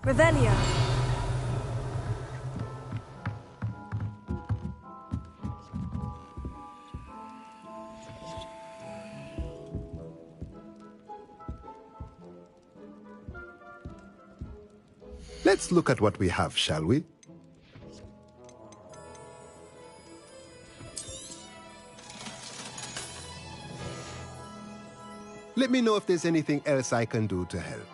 Revelio. Let's look at what we have, shall we? Let me know if there's anything else I can do to help.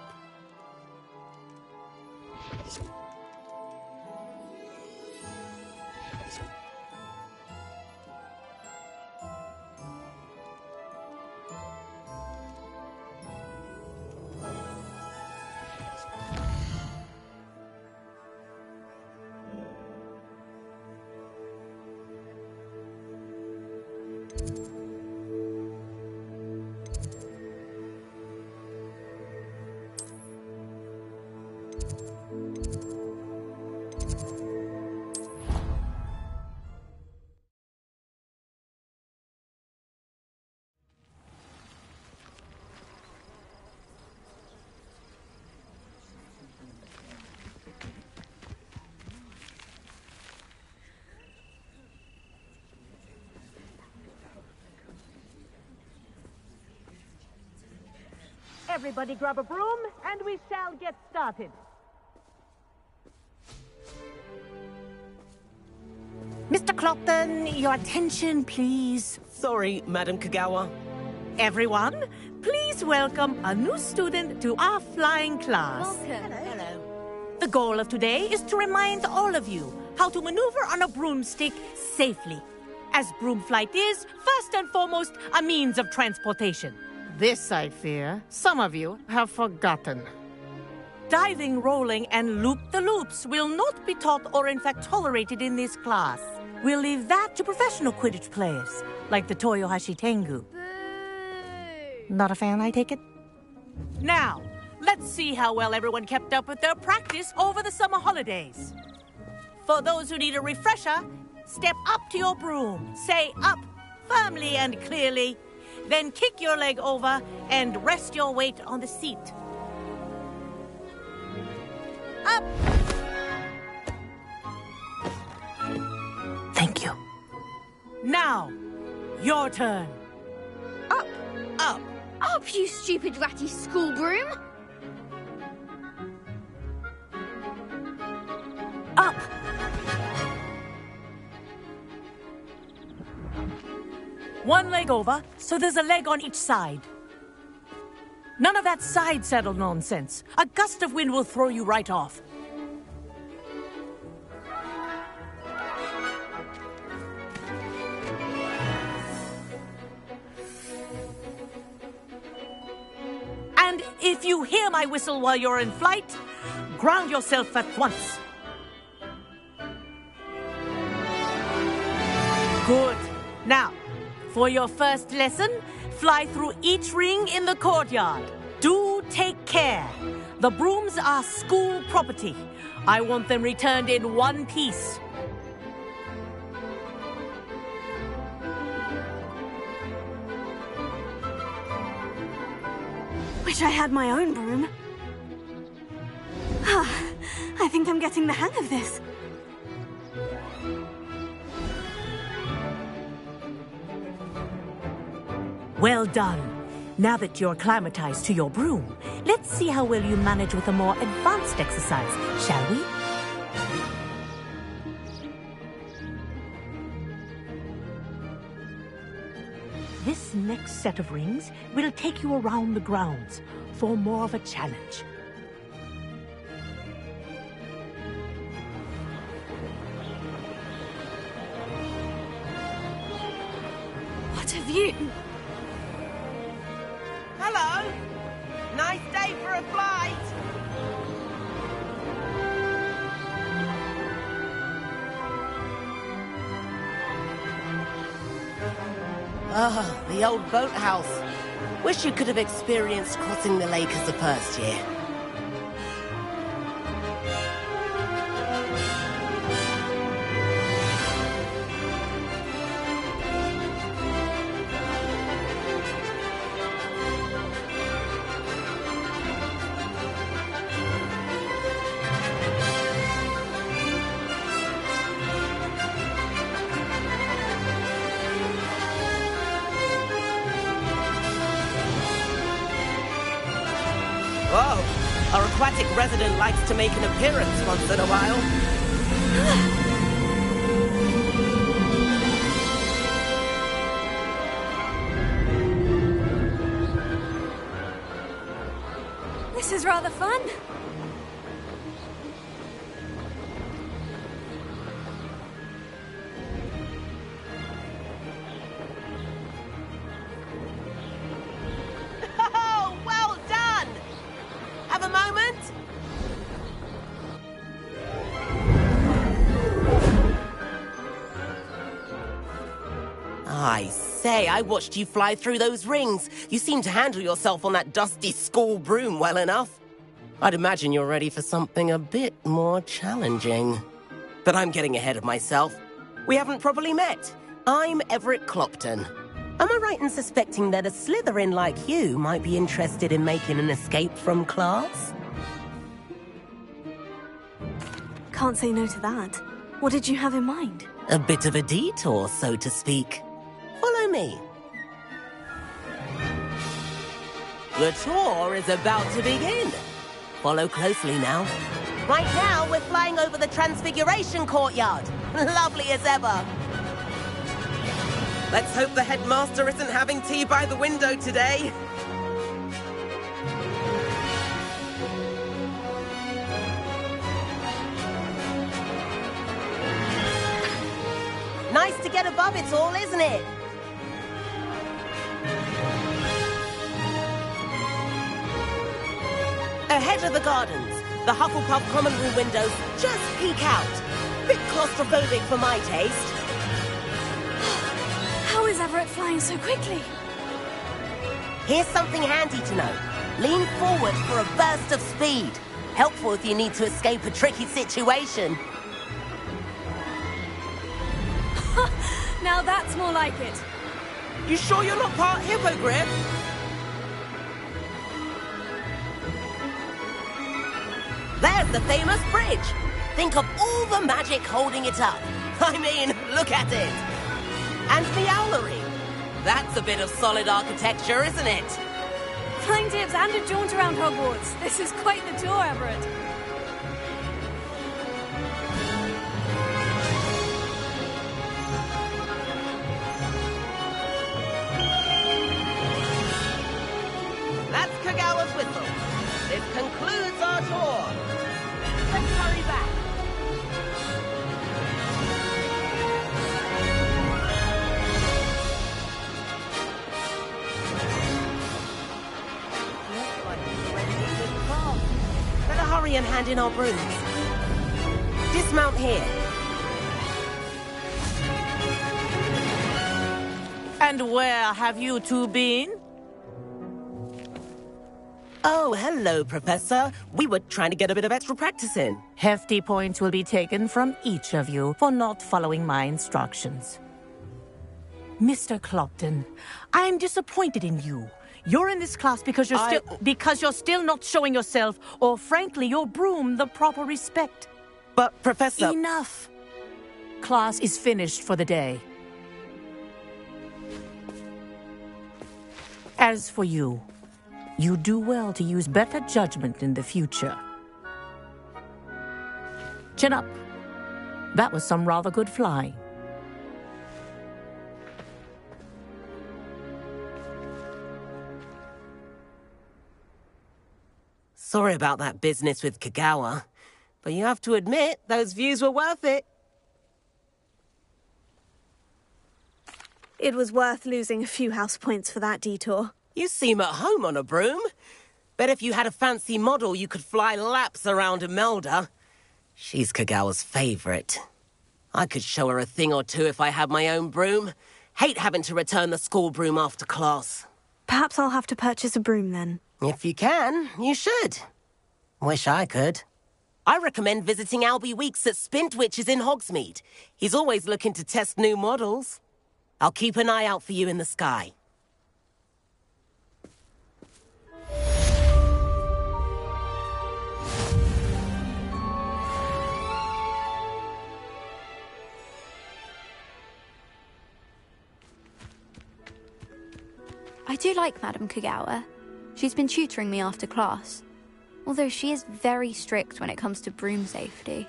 Everybody grab a broom, and we shall get started. Mr. Clopton, your attention, please. Sorry, Madam Kagawa. Everyone, please welcome a new student to our flying class. Welcome. Hello. The goal of today is to remind all of you how to maneuver on a broomstick safely, as broom flight is, first and foremost, a means of transportation. This, I fear, some of you have forgotten. Diving, rolling, and loop-the-loops will not be taught or in fact tolerated in this class. We'll leave that to professional Quidditch players, like the Toyohashi Tengu. Boo! Not a fan, I take it? Now, let's see how well everyone kept up with their practice over the summer holidays. For those who need a refresher, step up to your broom, say up firmly and clearly, then kick your leg over and rest your weight on the seat. Up! Thank you. Now, your turn. Up! Up! Up, you stupid ratty school broom! Up! One leg over, so there's a leg on each side. None of that side saddle nonsense. A gust of wind will throw you right off. And if you hear my whistle while you're in flight, ground yourself at once. Good. Now, for your first lesson, fly through each ring in the courtyard. Do take care. The brooms are school property. I want them returned in one piece. Wish I had my own broom. I think I'm getting the hang of this. Well done. Now that you're acclimatized to your broom, let's see how well you manage with a more advanced exercise, shall we? This next set of rings will take you around the grounds for more of a challenge. What have you? Hello. Nice day for a flight. Ah, the old boathouse. Wish you could have experienced crossing the lake as a first year. aristocratic resident likes to make an appearance once in a while. This is rather fun. Oh, well done! Have a moment? I say, I watched you fly through those rings. You seem to handle yourself on that dusty school broom well enough. I'd imagine you're ready for something a bit more challenging. But I'm getting ahead of myself. We haven't properly met. I'm Everett Clopton. Am I right in suspecting that a Slytherin like you might be interested in making an escape from class? Can't say no to that. What did you have in mind? A bit of a detour, so to speak. Follow me. The tour is about to begin. Follow closely now. Right now, we're flying over the Transfiguration Courtyard. Lovely as ever. Let's hope the headmaster isn't having tea by the window today. Nice to get above it all, isn't it? Ahead of the gardens, the Hufflepuff common room windows just peek out. Bit claustrophobic for my taste. How is Everett flying so quickly? Here's something handy to know. Lean forward for a burst of speed. Helpful if you need to escape a tricky situation. Now that's more like it. You sure you're not part hippogriff? There's the famous bridge. Think of all the magic holding it up. I mean, look at it. And the owlery. That's a bit of solid architecture, isn't it? Flying tips and a jaunt around Hogwarts. This is quite the tour, Everett. That's Kagawa's whistle. This concludes our tour. Let's hurry back. Looks like we're ready to take the car. Better hurry and hand in our brooms. Dismount here. And where have you two been? Oh, hello, Professor. We were trying to get a bit of extra practice in. Hefty points will be taken from each of you for not following my instructions. Mr. Clopton, I'm disappointed in you. You're in this class because you're still not showing yourself, or frankly, your broom the proper respect. But, Professor... Enough. Class is finished for the day. As for you, you do well to use better judgment in the future. Chin up. That was some rather good flying. Sorry about that business with Kagawa, but you have to admit, those views were worth it. It was worth losing a few house points for that detour. You seem at home on a broom. Bet if you had a fancy model, you could fly laps around Imelda. She's Kagawa's favorite. I could show her a thing or two if I had my own broom. Hate having to return the school broom after class. Perhaps I'll have to purchase a broom then. If you can, you should. Wish I could. I recommend visiting Albie Weeks at Spintwitches in Hogsmeade. He's always looking to test new models. I'll keep an eye out for you in the sky. I do like Madame Kagawa. She's been tutoring me after class. although she is very strict when it comes to broom safety.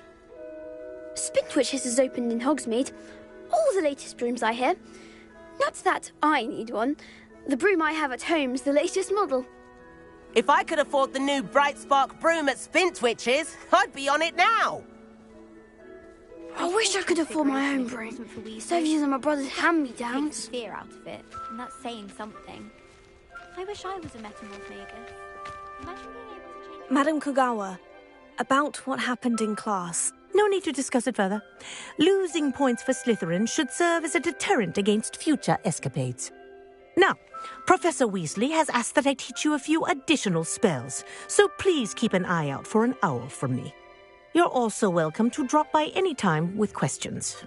Spintwitches has opened in Hogsmeade. All the latest brooms, I hear. Not that I need one. The broom I have at home's the latest model. If I could afford the new Bright Spark broom at Spintwitches, I'd be on it now! I wish I could afford my own broom. So using my brother's hand-me-downs. Fear out of it, and that's saying something. I wish I was a metamorphagus. Imagine being able to change... Madam Kogawa, about what happened in class. No need to discuss it further. Losing points for Slytherin should serve as a deterrent against future escapades. Now, Professor Weasley has asked that I teach you a few additional spells, so please keep an eye out for an owl from me. You're also welcome to drop by any time with questions.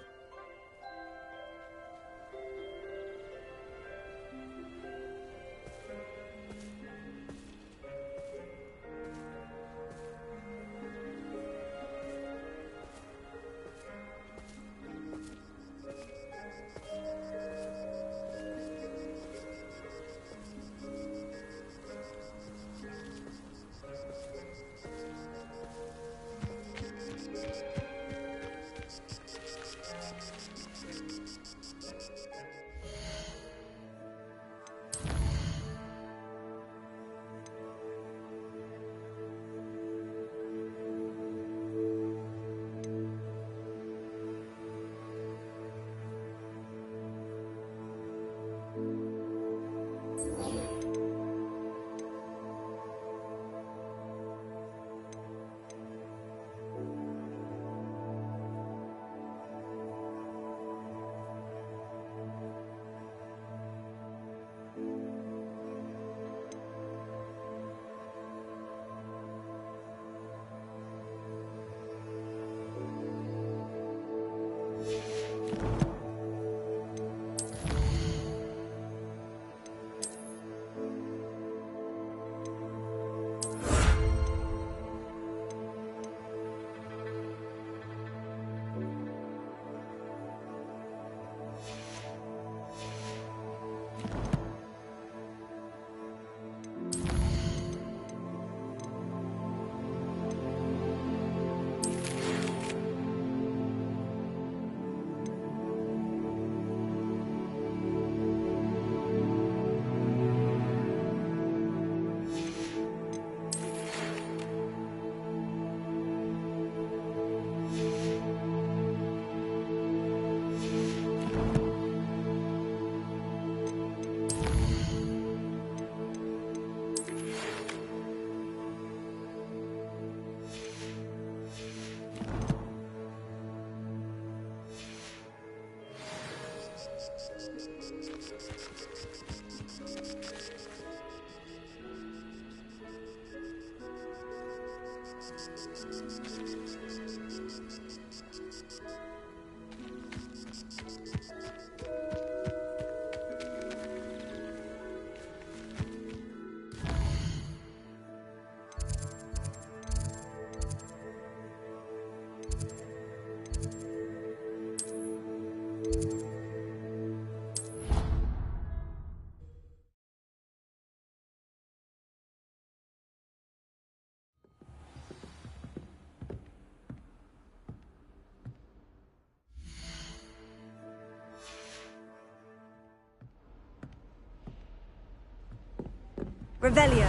Revelio.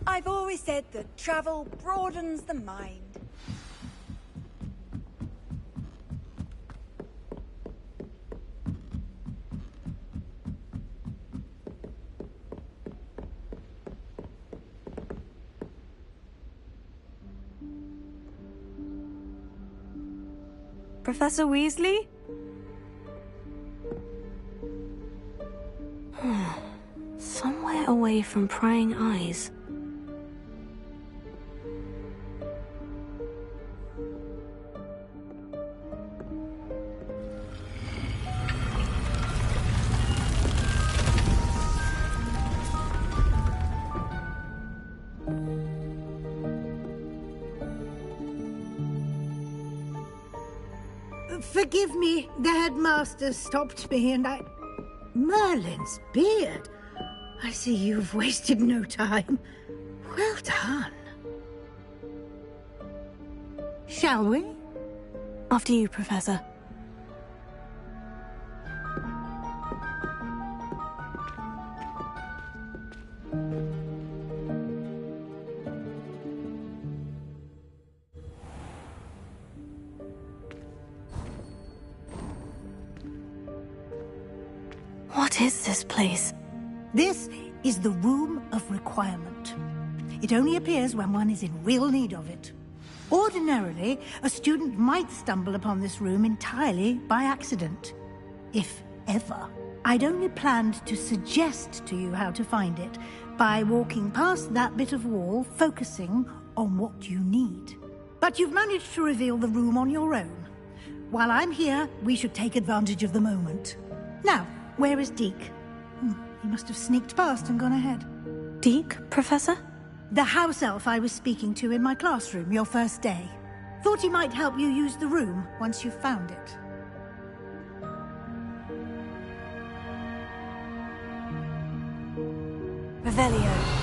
I've always said that travel broadens the mind. Professor Weasley? Somewhere away from prying eyes. Forgive me, the headmaster stopped me and I... Merlin's beard. I see you've wasted no time. Well done. Shall we? After you, Professor. What is this place? This is the Room of Requirement. It only appears when one is in real need of it. Ordinarily, a student might stumble upon this room entirely by accident. If ever. I'd only planned to suggest to you how to find it by walking past that bit of wall, focusing on what you need. But you've managed to reveal the room on your own. While I'm here, we should take advantage of the moment. Now, where is Deke? He must have sneaked past and gone ahead. Deke, Professor? The house elf I was speaking to in my classroom your first day. Thought he might help you use the room once you've found it. Revelio.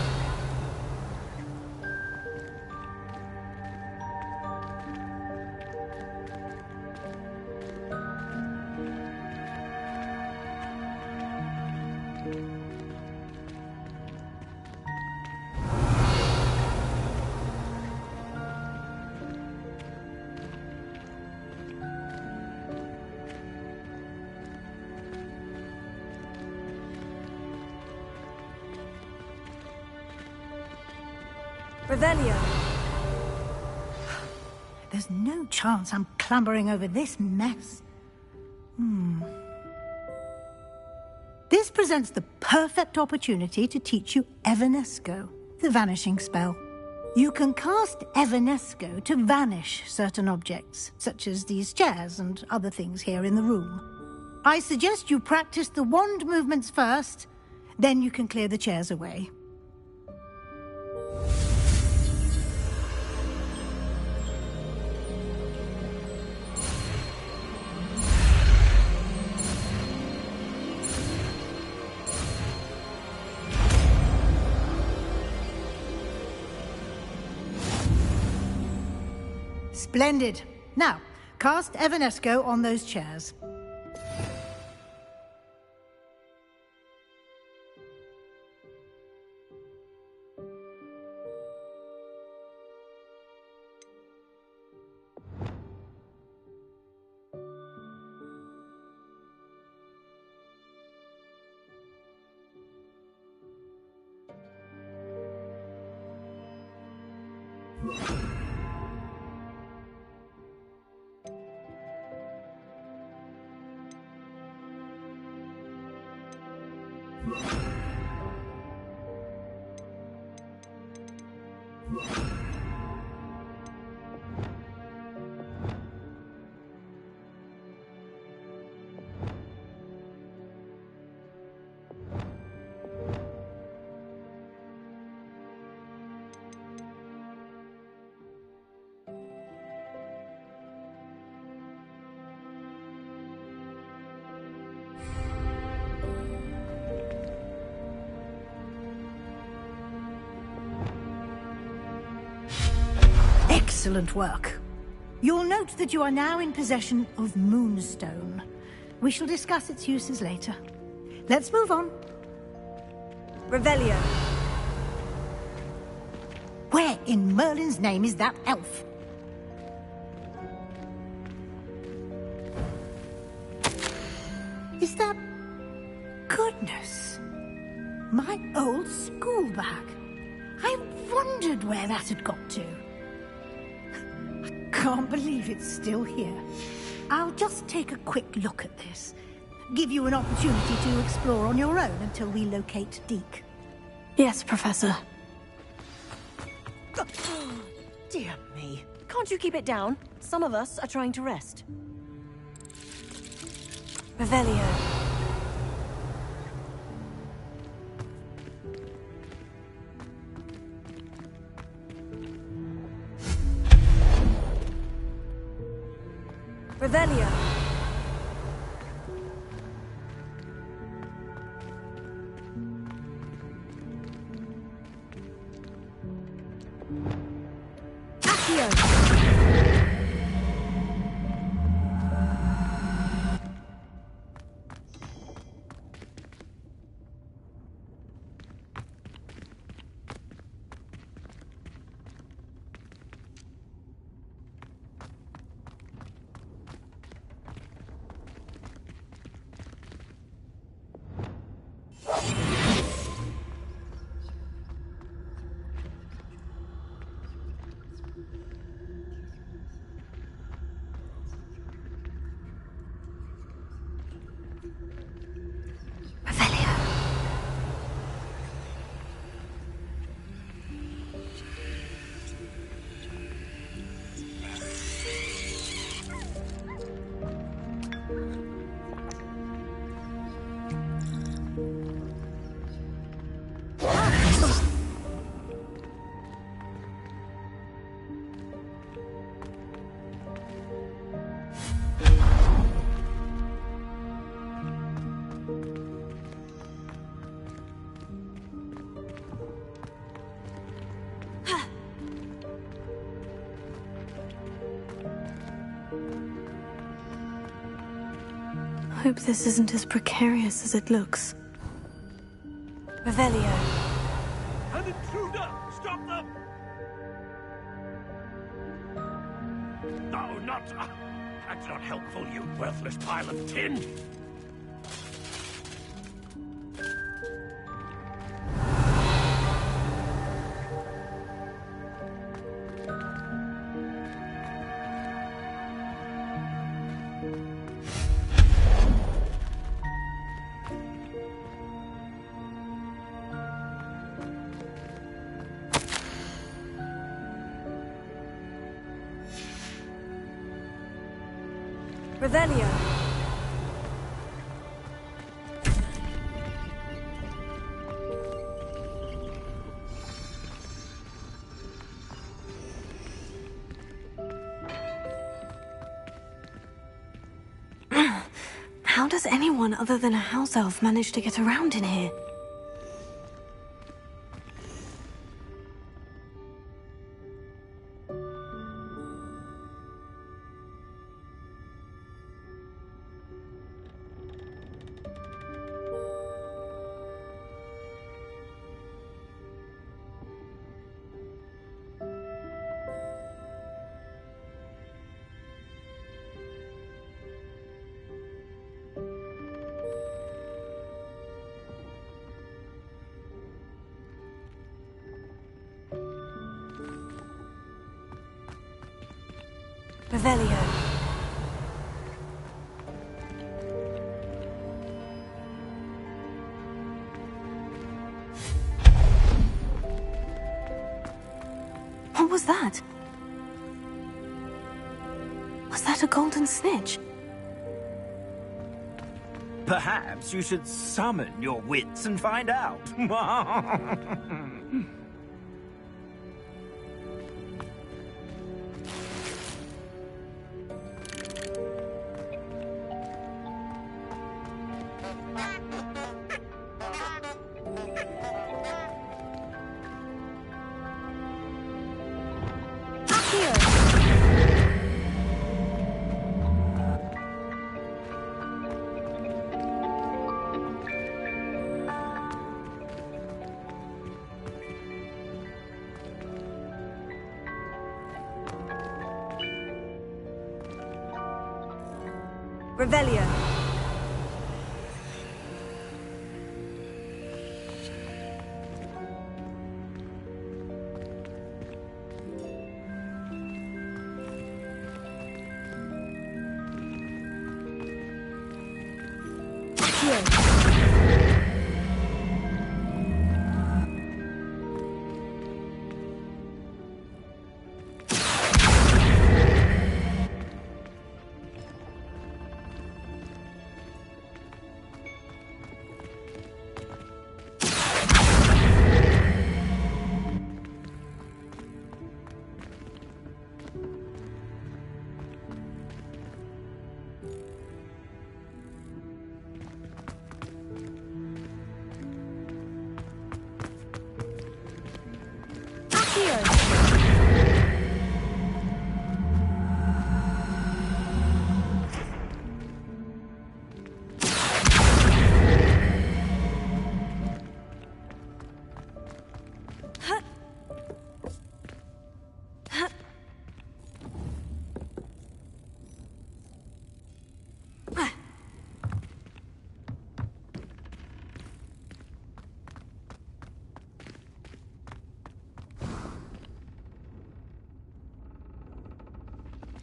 Revelio. There's no chance I'm clambering over this mess. This presents the perfect opportunity to teach you Evanesco, the vanishing spell. You can cast Evanesco to vanish certain objects, such as these chairs and other things here in the room. I suggest you practice the wand movements first, then you can clear the chairs away. Splendid. Now, cast Evanesco on those chairs. Excellent work. You'll note that you are now in possession of Moonstone. We shall discuss its uses later. Let's move on. Revelio. Where in Merlin's name is that elf? Is that... Goodness. My old school bag. I wondered where that had got to. Can't believe it's still here. I'll just take a quick look at this. Give you an opportunity to explore on your own until we locate Deke. Yes, Professor. Dear me. Can't you keep it down? Some of us are trying to rest. Revelio. Revelio. Hope this isn't as precarious as it looks. Revelio. An intruder! Stop them! No, not... that's not helpful, you worthless pile of tin! Revelio. How does anyone other than a house elf manage to get around in here? Revelio. What was that? Was that a golden snitch? Perhaps you should summon your wits and find out. Revelio.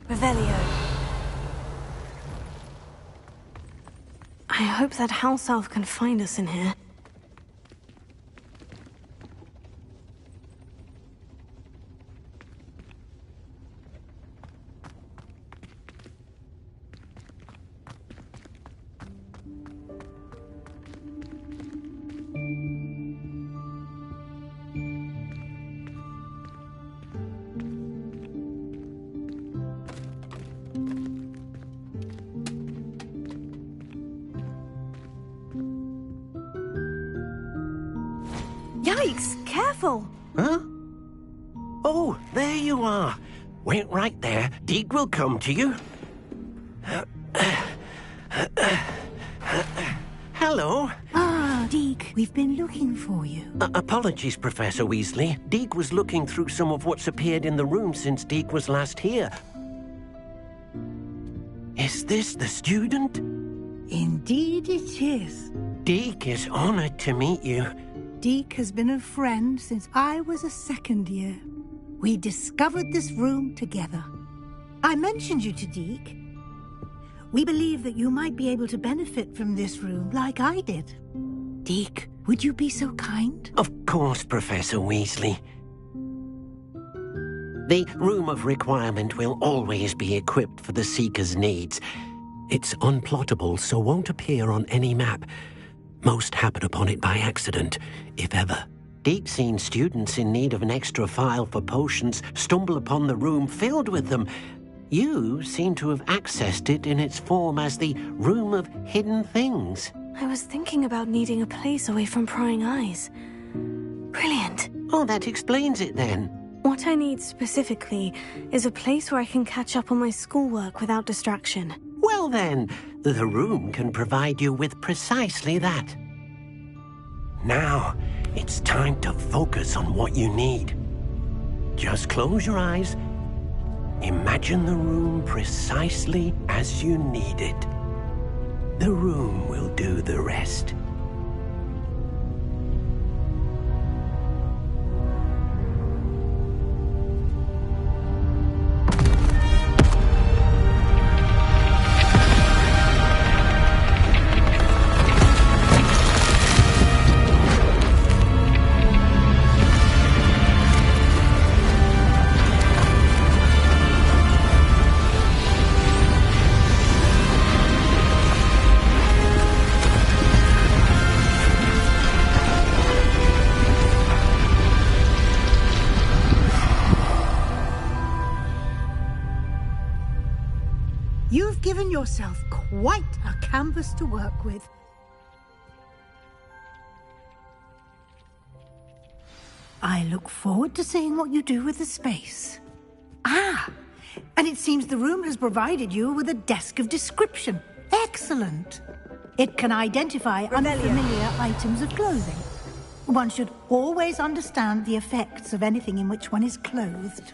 Revelio. I hope that house elf can find us in here. Yikes! Careful! Huh? Oh, there you are. Wait right there. Deek will come to you. hello. Ah, Deke, we've been looking for you. Apologies, Professor Weasley. Deke was looking through some of what's appeared in the room since Deke was last here. Is this the student? Indeed it is. Deke is honored to meet you. Deke has been a friend since I was a second year. We discovered this room together. I mentioned you to Deke. We believe that you might be able to benefit from this room like I did. Deke, would you be so kind? Of course, Professor Weasley. The Room of Requirement will always be equipped for the Seeker's needs. It's unplottable, so won't appear on any map. Most happen upon it by accident, if ever. Deke's seen students in need of an extra file for potions stumble upon the room filled with them. You seem to have accessed it in its form as the Room of Hidden Things. I was thinking about needing a place away from prying eyes. Brilliant. Oh, that explains it then. What I need specifically is a place where I can catch up on my schoolwork without distraction. Well then, the room can provide you with precisely that. Now, it's time to focus on what you need. Just close your eyes. Imagine the room precisely as you need it. The room will do the rest. You've given yourself quite a canvas to work with. I look forward to seeing what you do with the space. Ah, and it seems the room has provided you with a desk of description. Excellent. It can identify unfamiliar items of clothing. One should always understand the effects of anything in which one is clothed.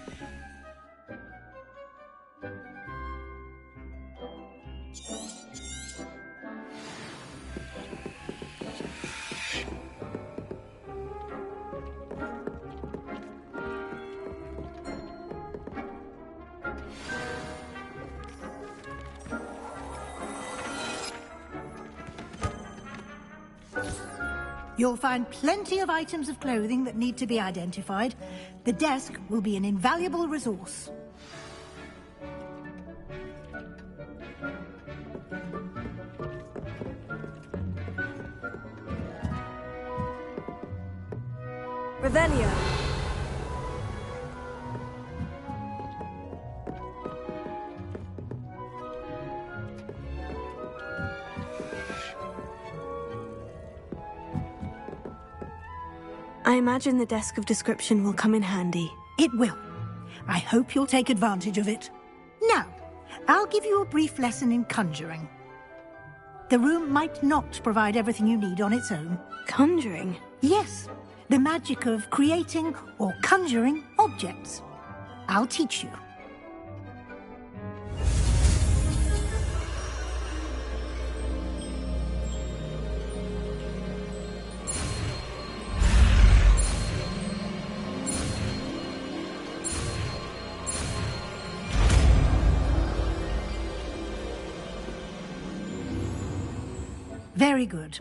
You'll find plenty of items of clothing that need to be identified. The desk will be an invaluable resource. Revelio. I imagine the desk of description will come in handy. It will. I hope you'll take advantage of it. Now, I'll give you a brief lesson in conjuring. The room might not provide everything you need on its own. Conjuring? Yes, the magic of creating or conjuring objects. I'll teach you. Very good.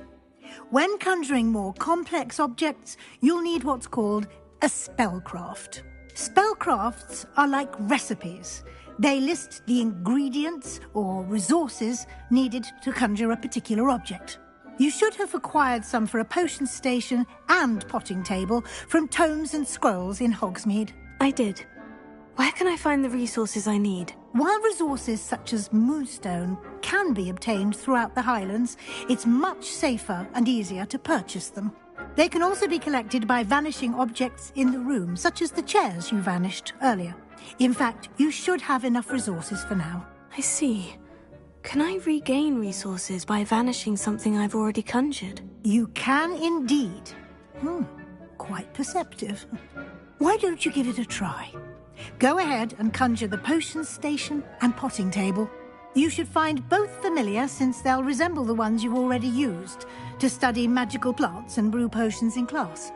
When conjuring more complex objects, you'll need what's called a spellcraft. Spellcrafts are like recipes. They list the ingredients or resources needed to conjure a particular object. You should have acquired some for a potion station and potting table from tomes and scrolls in Hogsmeade. I did. Where can I find the resources I need? While resources such as moonstone can be obtained throughout the Highlands, it's much safer and easier to purchase them. They can also be collected by vanishing objects in the room, such as the chairs you vanished earlier. In fact, you should have enough resources for now. I see. Can I regain resources by vanishing something I've already conjured? You can indeed. Quite perceptive. Why don't you give it a try? Go ahead and conjure the potion station and potting table. You should find both familiar, since they'll resemble the ones you've already used to study magical plants and brew potions in class.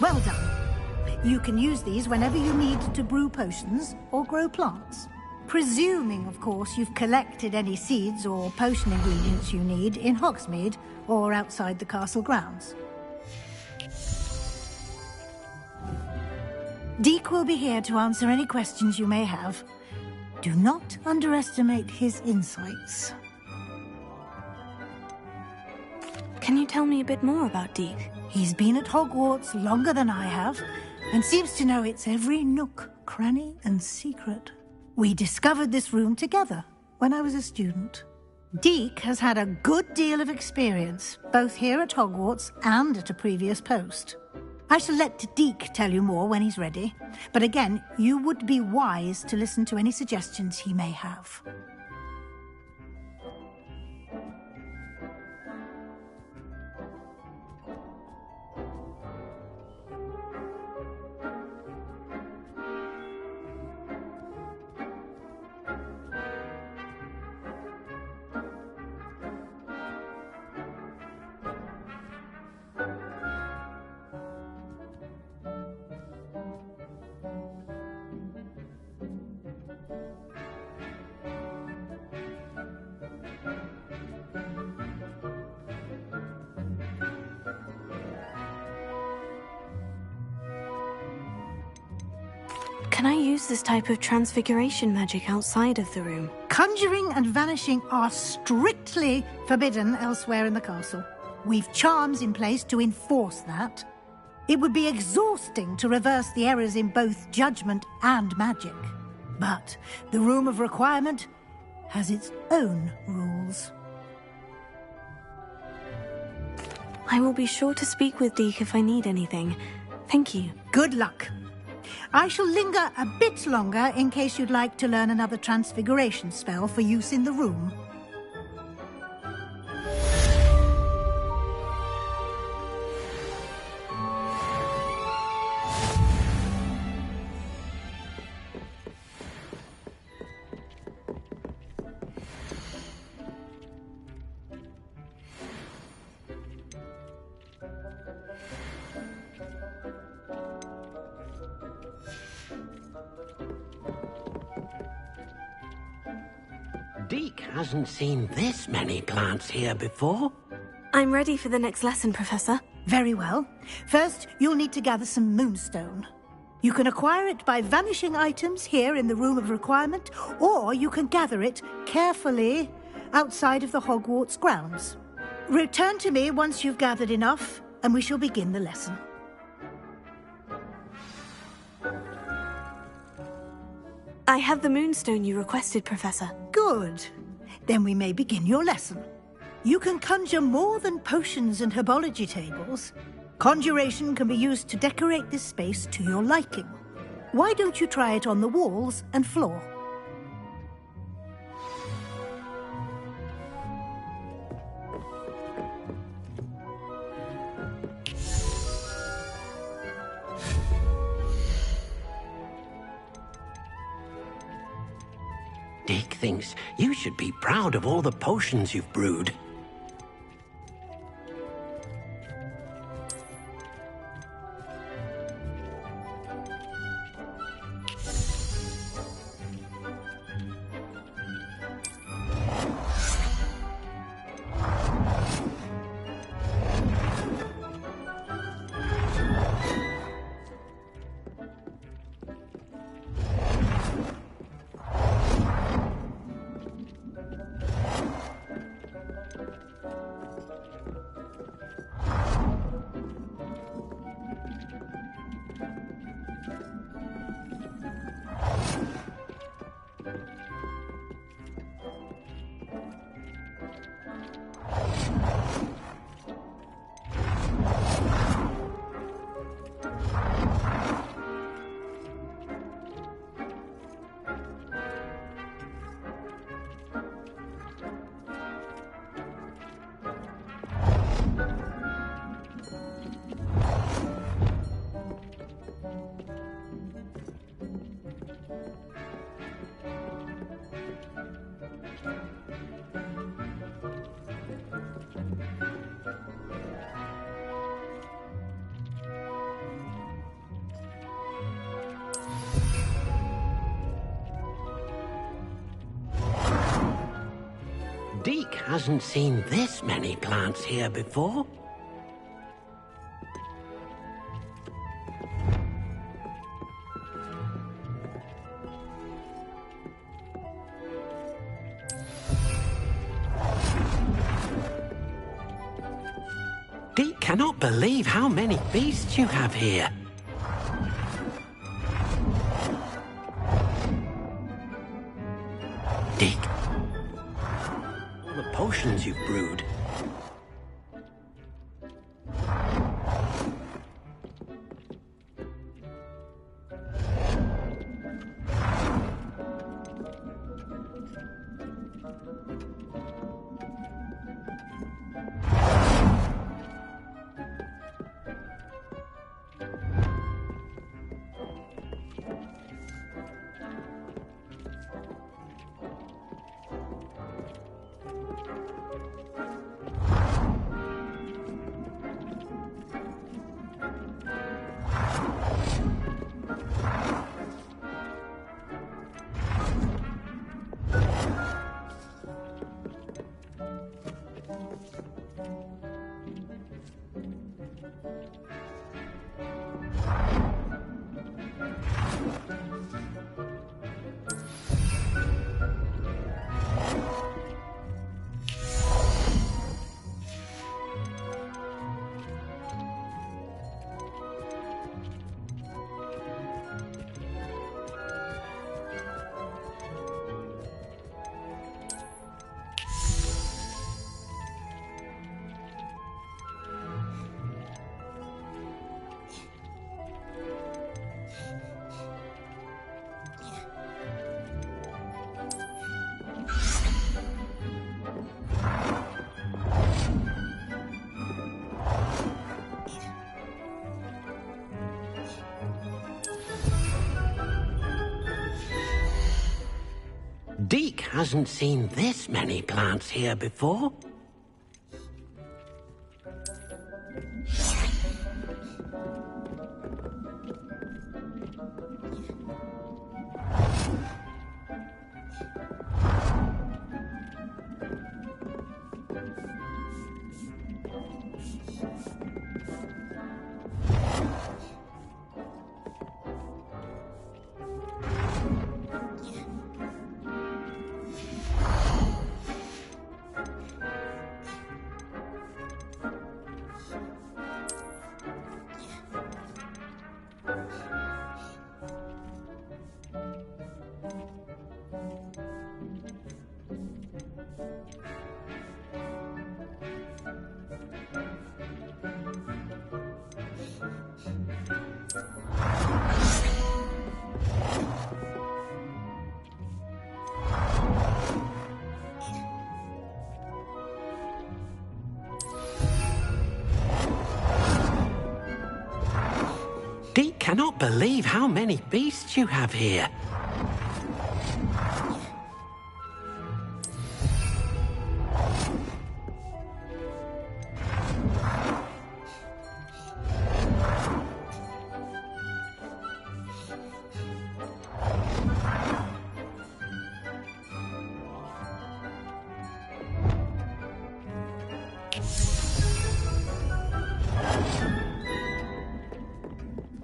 Well done. You can use these whenever you need to brew potions or grow plants. Presuming, of course, you've collected any seeds or potion ingredients you need in Hogsmeade or outside the castle grounds. Deek will be here to answer any questions you may have. Do not underestimate his insights. Can you tell me a bit more about Deek? He's been at Hogwarts longer than I have, and seems to know its every nook, cranny, and secret. We discovered this room together when I was a student. Deek has had a good deal of experience, both here at Hogwarts and at a previous post. I shall let Deek tell you more when he's ready, but again, you would be wise to listen to any suggestions he may have. Can I use this type of transfiguration magic outside of the room? Conjuring and vanishing are strictly forbidden elsewhere in the castle. We've charms in place to enforce that. It would be exhausting to reverse the errors in both judgment and magic. But the Room of Requirement has its own rules. I will be sure to speak with Deke if I need anything. Thank you. Good luck. I shall linger a bit longer in case you'd like to learn another transfiguration spell for use in the room. Deke hasn't seen this many plants here before. I'm ready for the next lesson, Professor. Very well. First, you'll need to gather some moonstone. You can acquire it by vanishing items here in the Room of Requirement, or you can gather it carefully outside of the Hogwarts grounds. Return to me once you've gathered enough, and we shall begin the lesson. I have the moonstone you requested, Professor. Good. Then we may begin your lesson. You can conjure more than potions and herbology tables. Conjuration can be used to decorate this space to your liking. Why don't you try it on the walls and floor? Deke thinks you should be proud of all the potions you've brewed. Deke hasn't seen this many plants here before. Deke cannot believe how many beasts you have here. Deke, all the potions you've brewed. Deke hasn't seen this many plants here before. Deke cannot believe how many beasts you have here.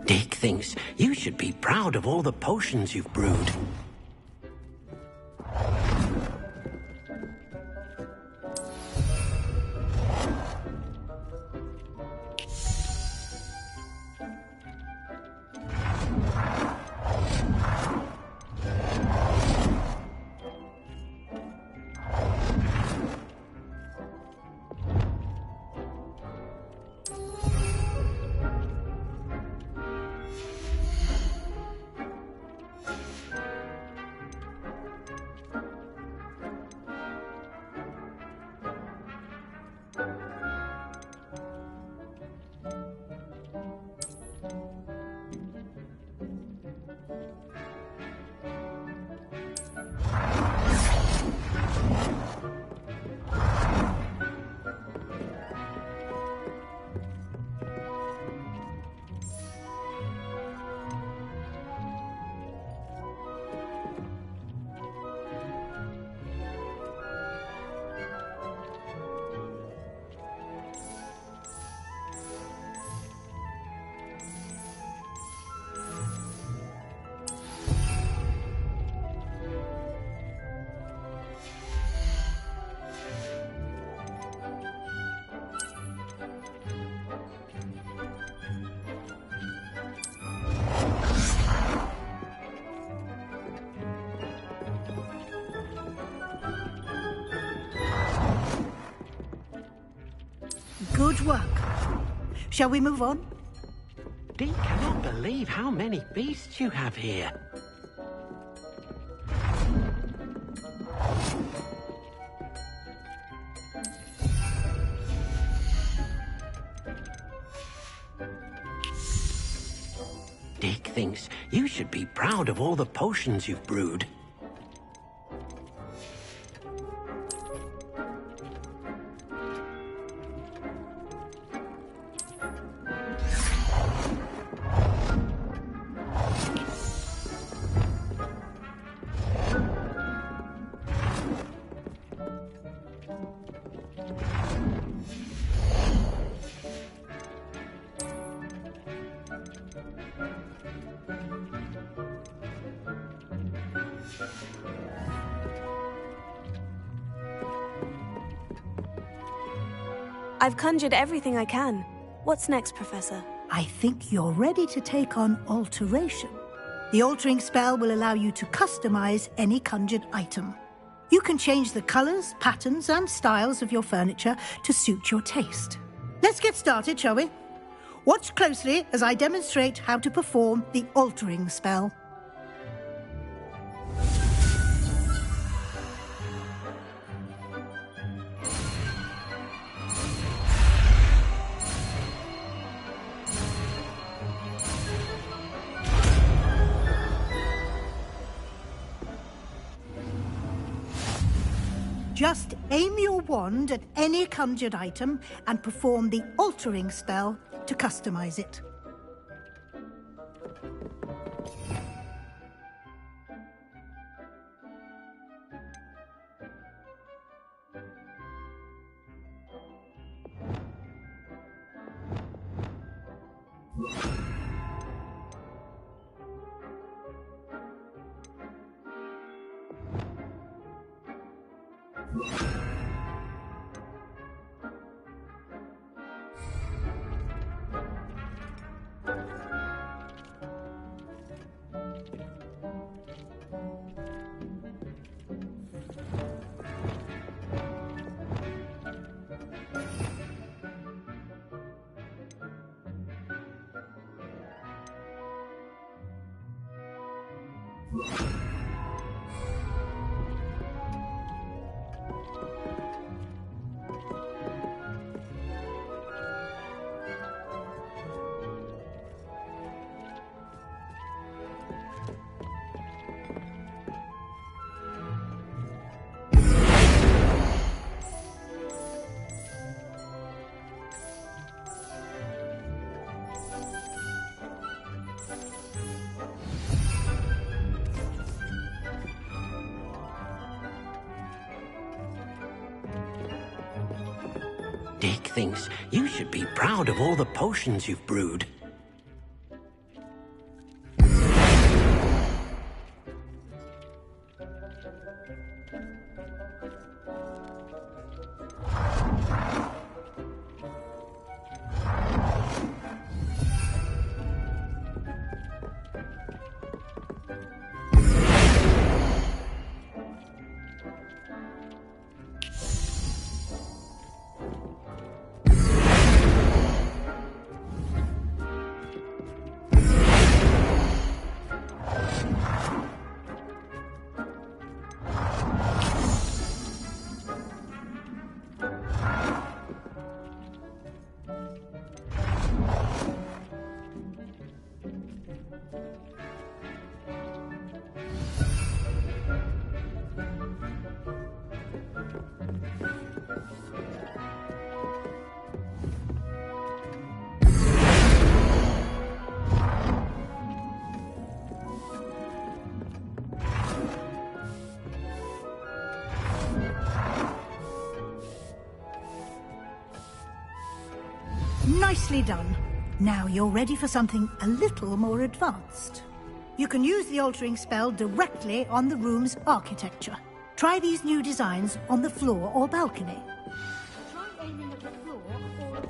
Deke thinks you should be proud of all the potions you've brewed. Good work. Shall we move on? Deke cannot believe how many beasts you have here. Deke thinks you should be proud of all the potions you've brewed. I've conjured everything I can. What's next, Professor? I think you're ready to take on alteration. The altering spell will allow you to customize any conjured item. You can change the colors, patterns, and styles of your furniture to suit your taste. Let's get started, shall we? Watch closely as I demonstrate how to perform the altering spell. Just aim your wand at any conjured item and perform the altering spell to customize it. Dick thinks you should be proud of all the potions you've brewed. Nicely done. Now you're ready for something a little more advanced. You can use the altering spell directly on the room's architecture. Try these new designs on the floor or balcony. Try aiming at the floor or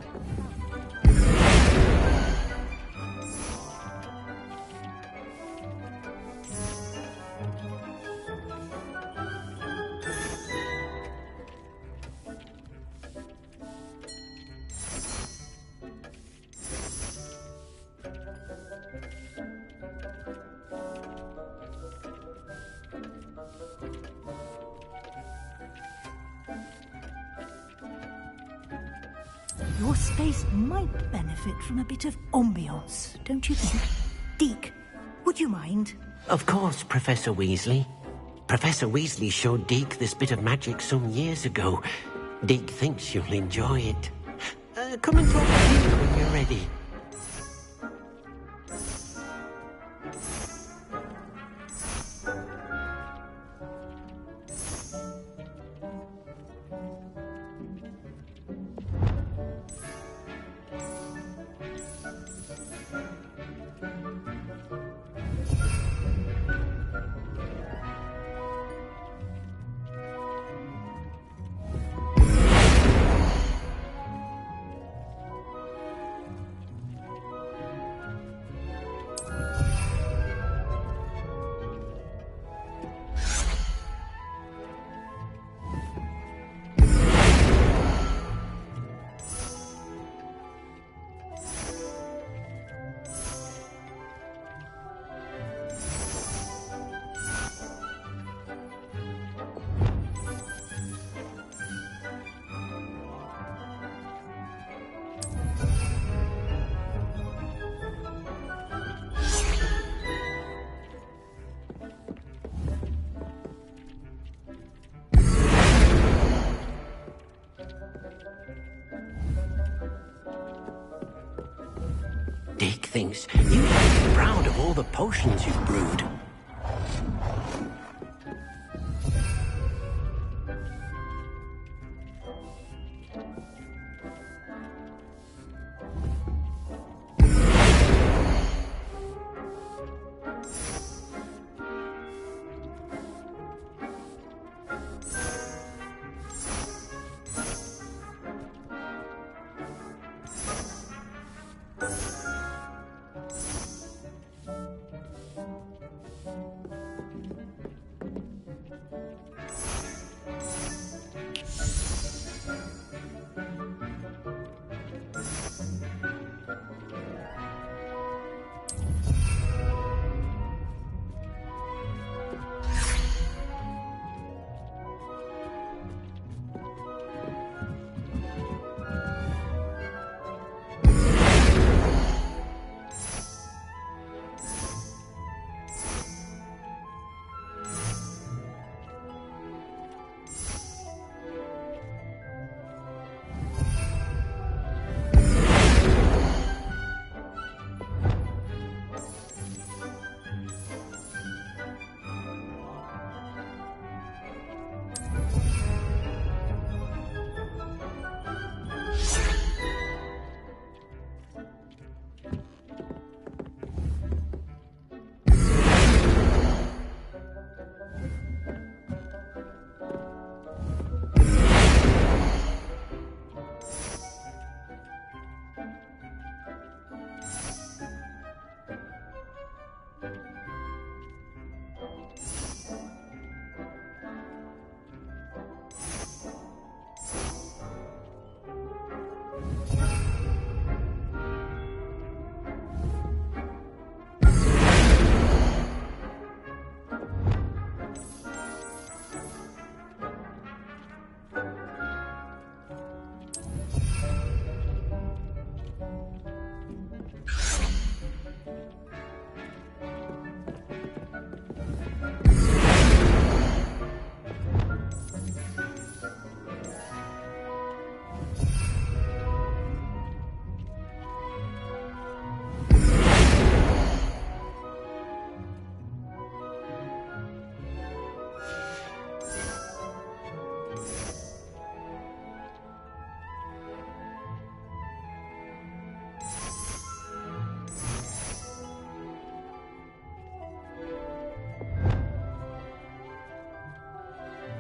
Your space might benefit from a bit of ambiance, don't you think? Deke, would you mind? Of course, Professor Weasley. Professor Weasley showed Deke this bit of magic some years ago. Deke thinks you'll enjoy it. Come and talk to Deke when you're ready. Dick thinks you should be proud of all the potions you've brewed.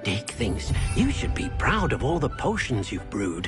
Dick thinks you should be proud of all the potions you've brewed.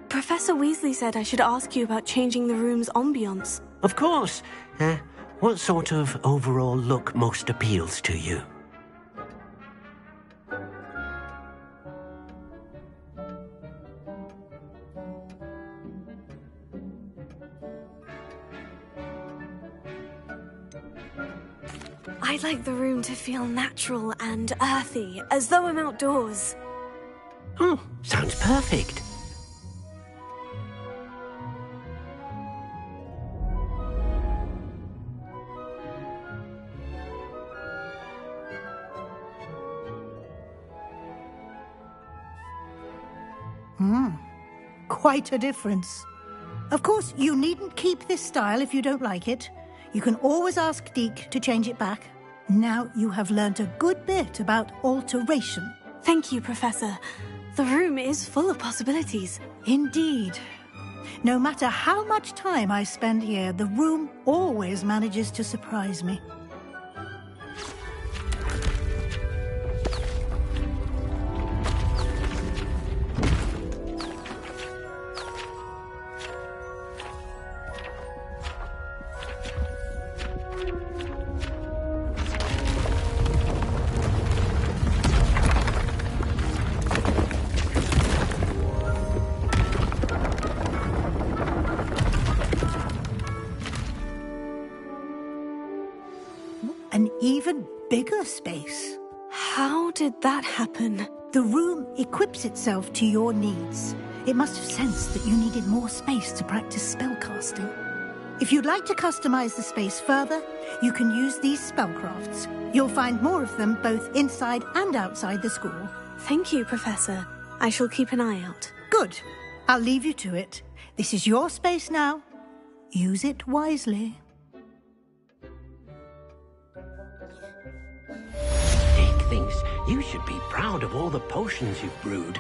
Professor Weasley said I should ask you about changing the room's ambience. Of course. What sort of overall look most appeals to you? I'd like the room to feel natural and earthy, as though I'm outdoors. Oh, sounds perfect. Quite a difference. Of course, you needn't keep this style if you don't like it. You can always ask Deke to change it back. Now you have learnt a good bit about alteration. Thank you, Professor. The room is full of possibilities. Indeed. No matter how much time I spend here, the room always manages to surprise me. an even bigger space. How did that happen? The room equips itself to your needs. It must have sensed that you needed more space to practice spellcasting. If you'd like to customize the space further, you can use these spellcrafts. You'll find more of them both inside and outside the school. Thank you, Professor. I shall keep an eye out. Good. I'll leave you to it. This is your space now. Use it wisely. Dick thinks you should be proud of all the potions you've brewed.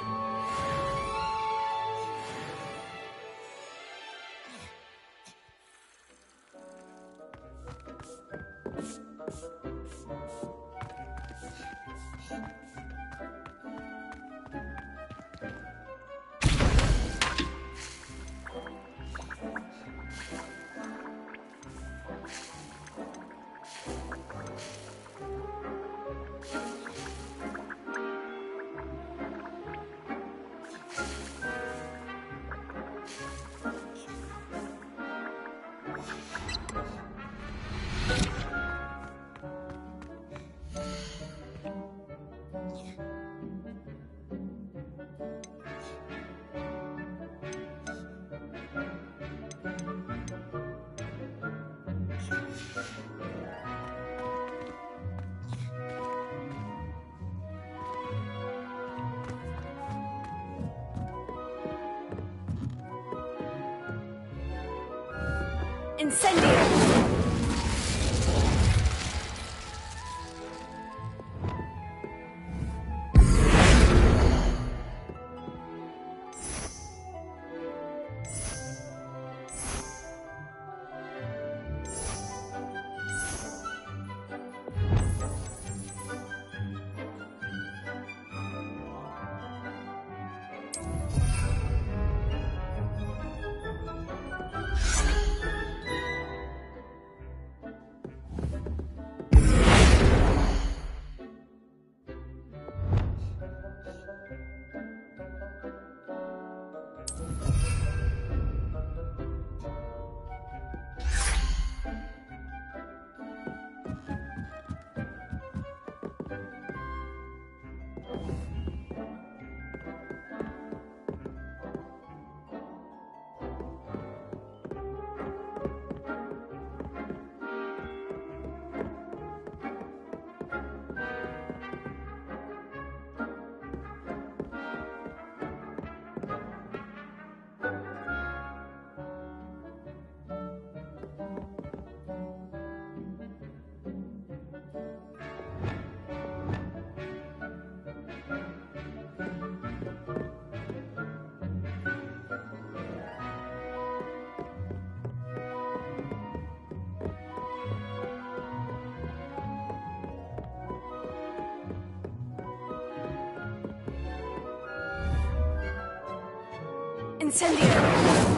Incendio! Incendio!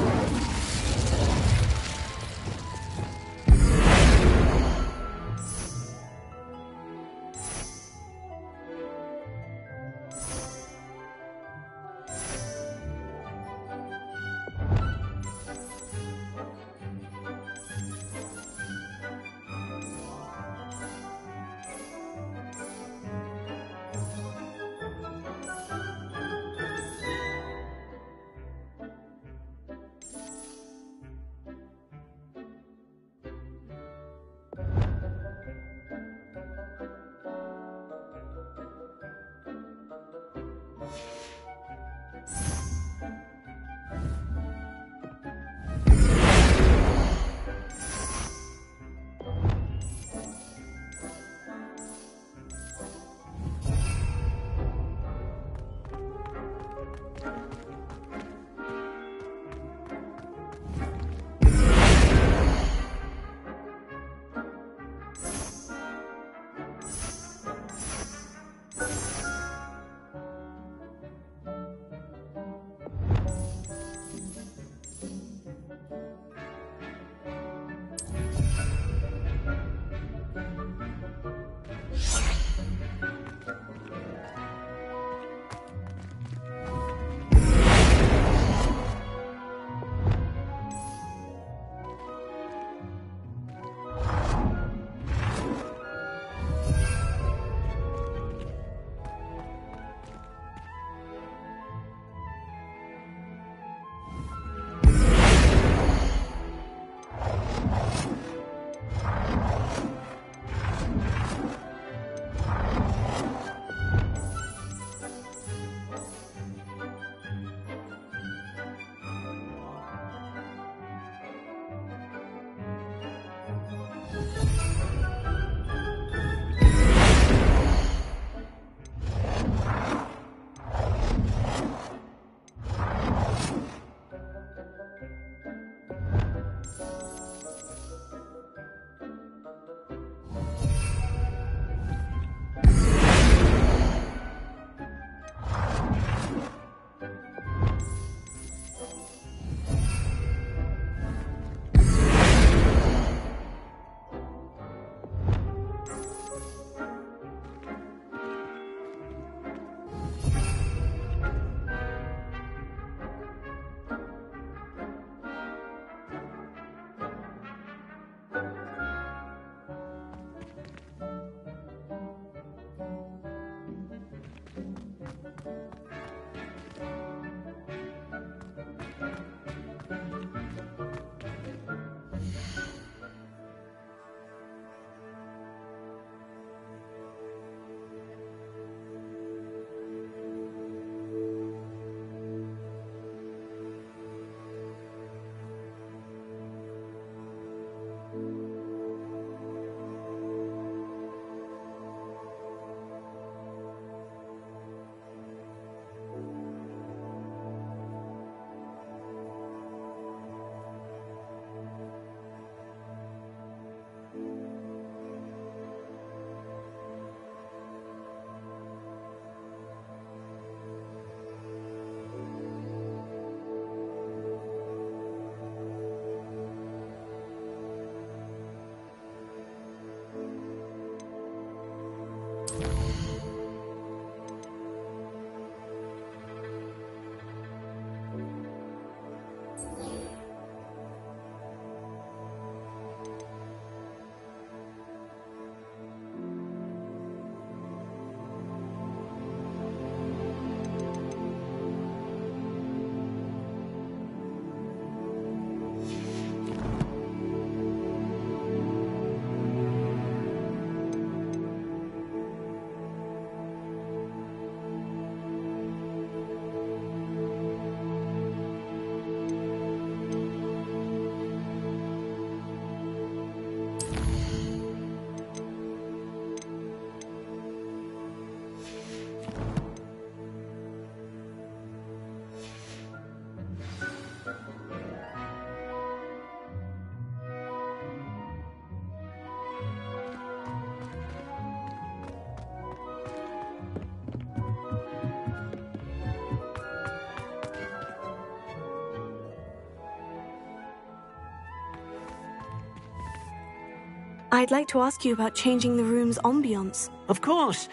I'd like to ask you about changing the room's ambiance. Of course.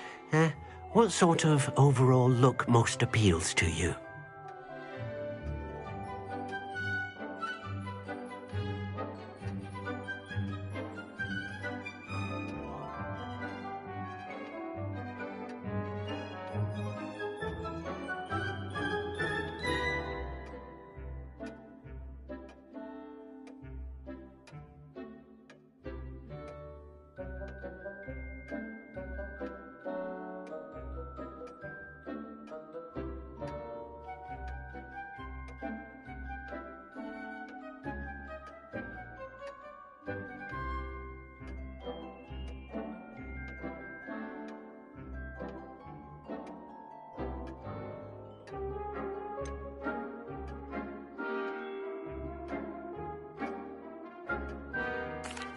What sort of overall look most appeals to you?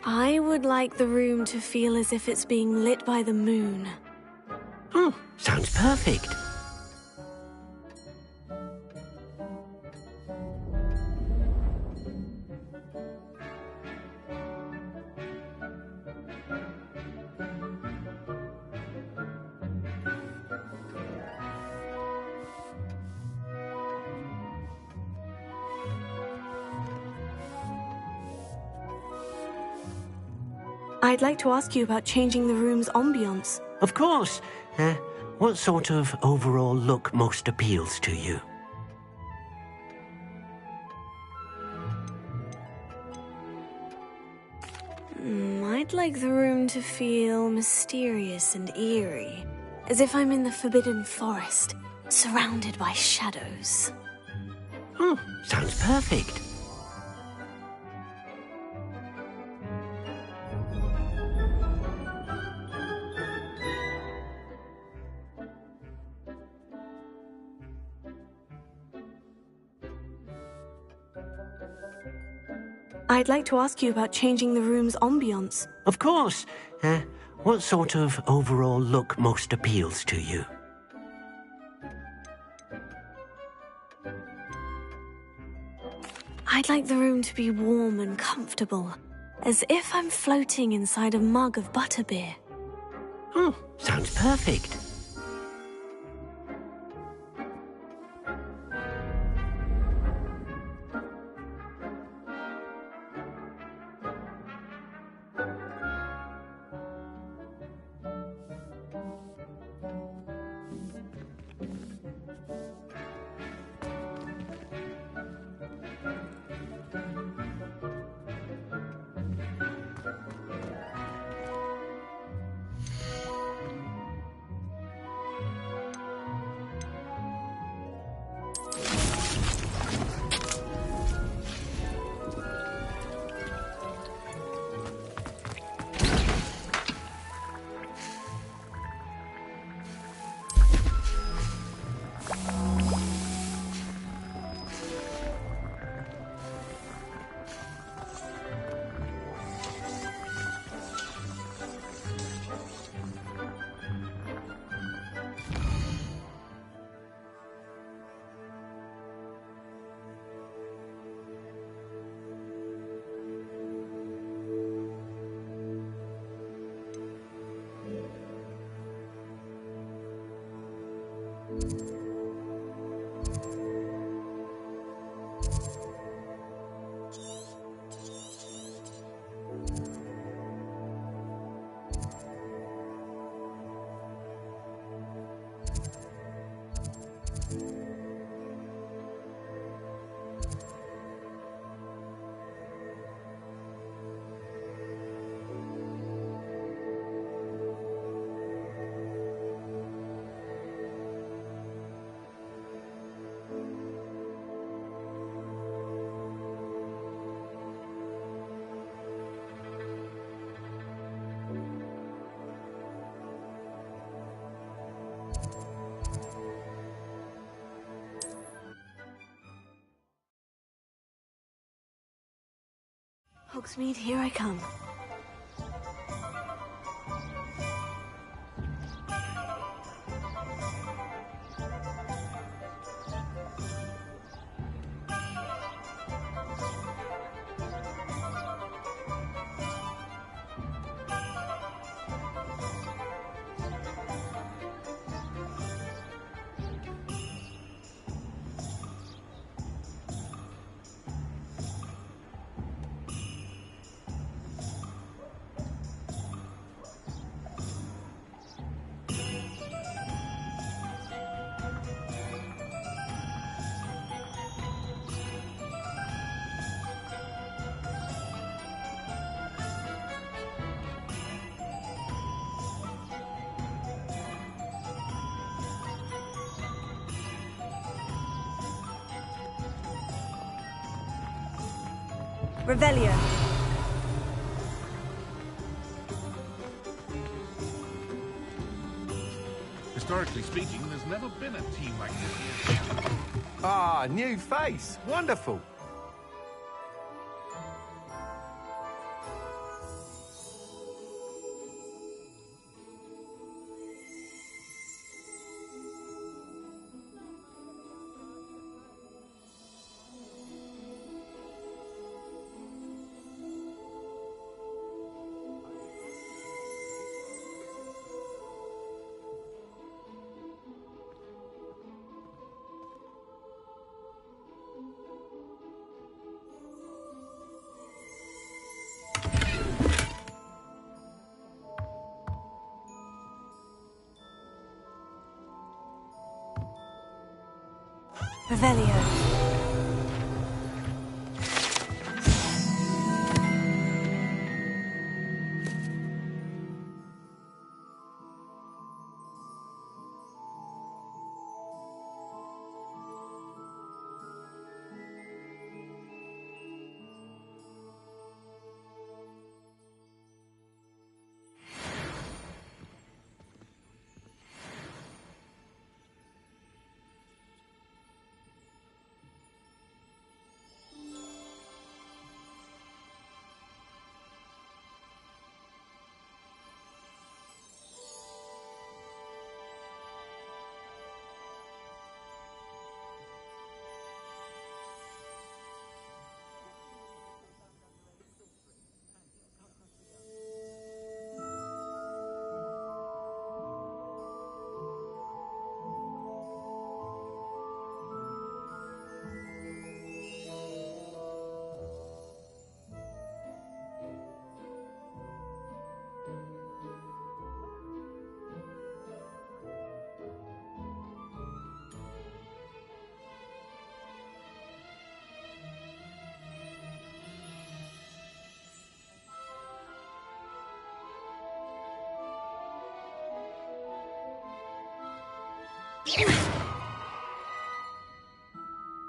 I would like the room to feel as if it's being lit by the moon. Sounds perfect. I'd like to ask you about changing the room's ambiance. Of course. What sort of overall look most appeals to you? I'd like the room to feel mysterious and eerie, as if I'm in the Forbidden Forest, surrounded by shadows. Sounds perfect. I'd like to ask you about changing the room's ambiance. Of course. What sort of overall look most appeals to you? I'd like the room to be warm and comfortable, as if I'm floating inside a mug of butterbeer. Sounds perfect. Hogsmeade, here I come. Revelio. Historically speaking, there's never been a team like this. Ah, new face. Wonderful. Revelio.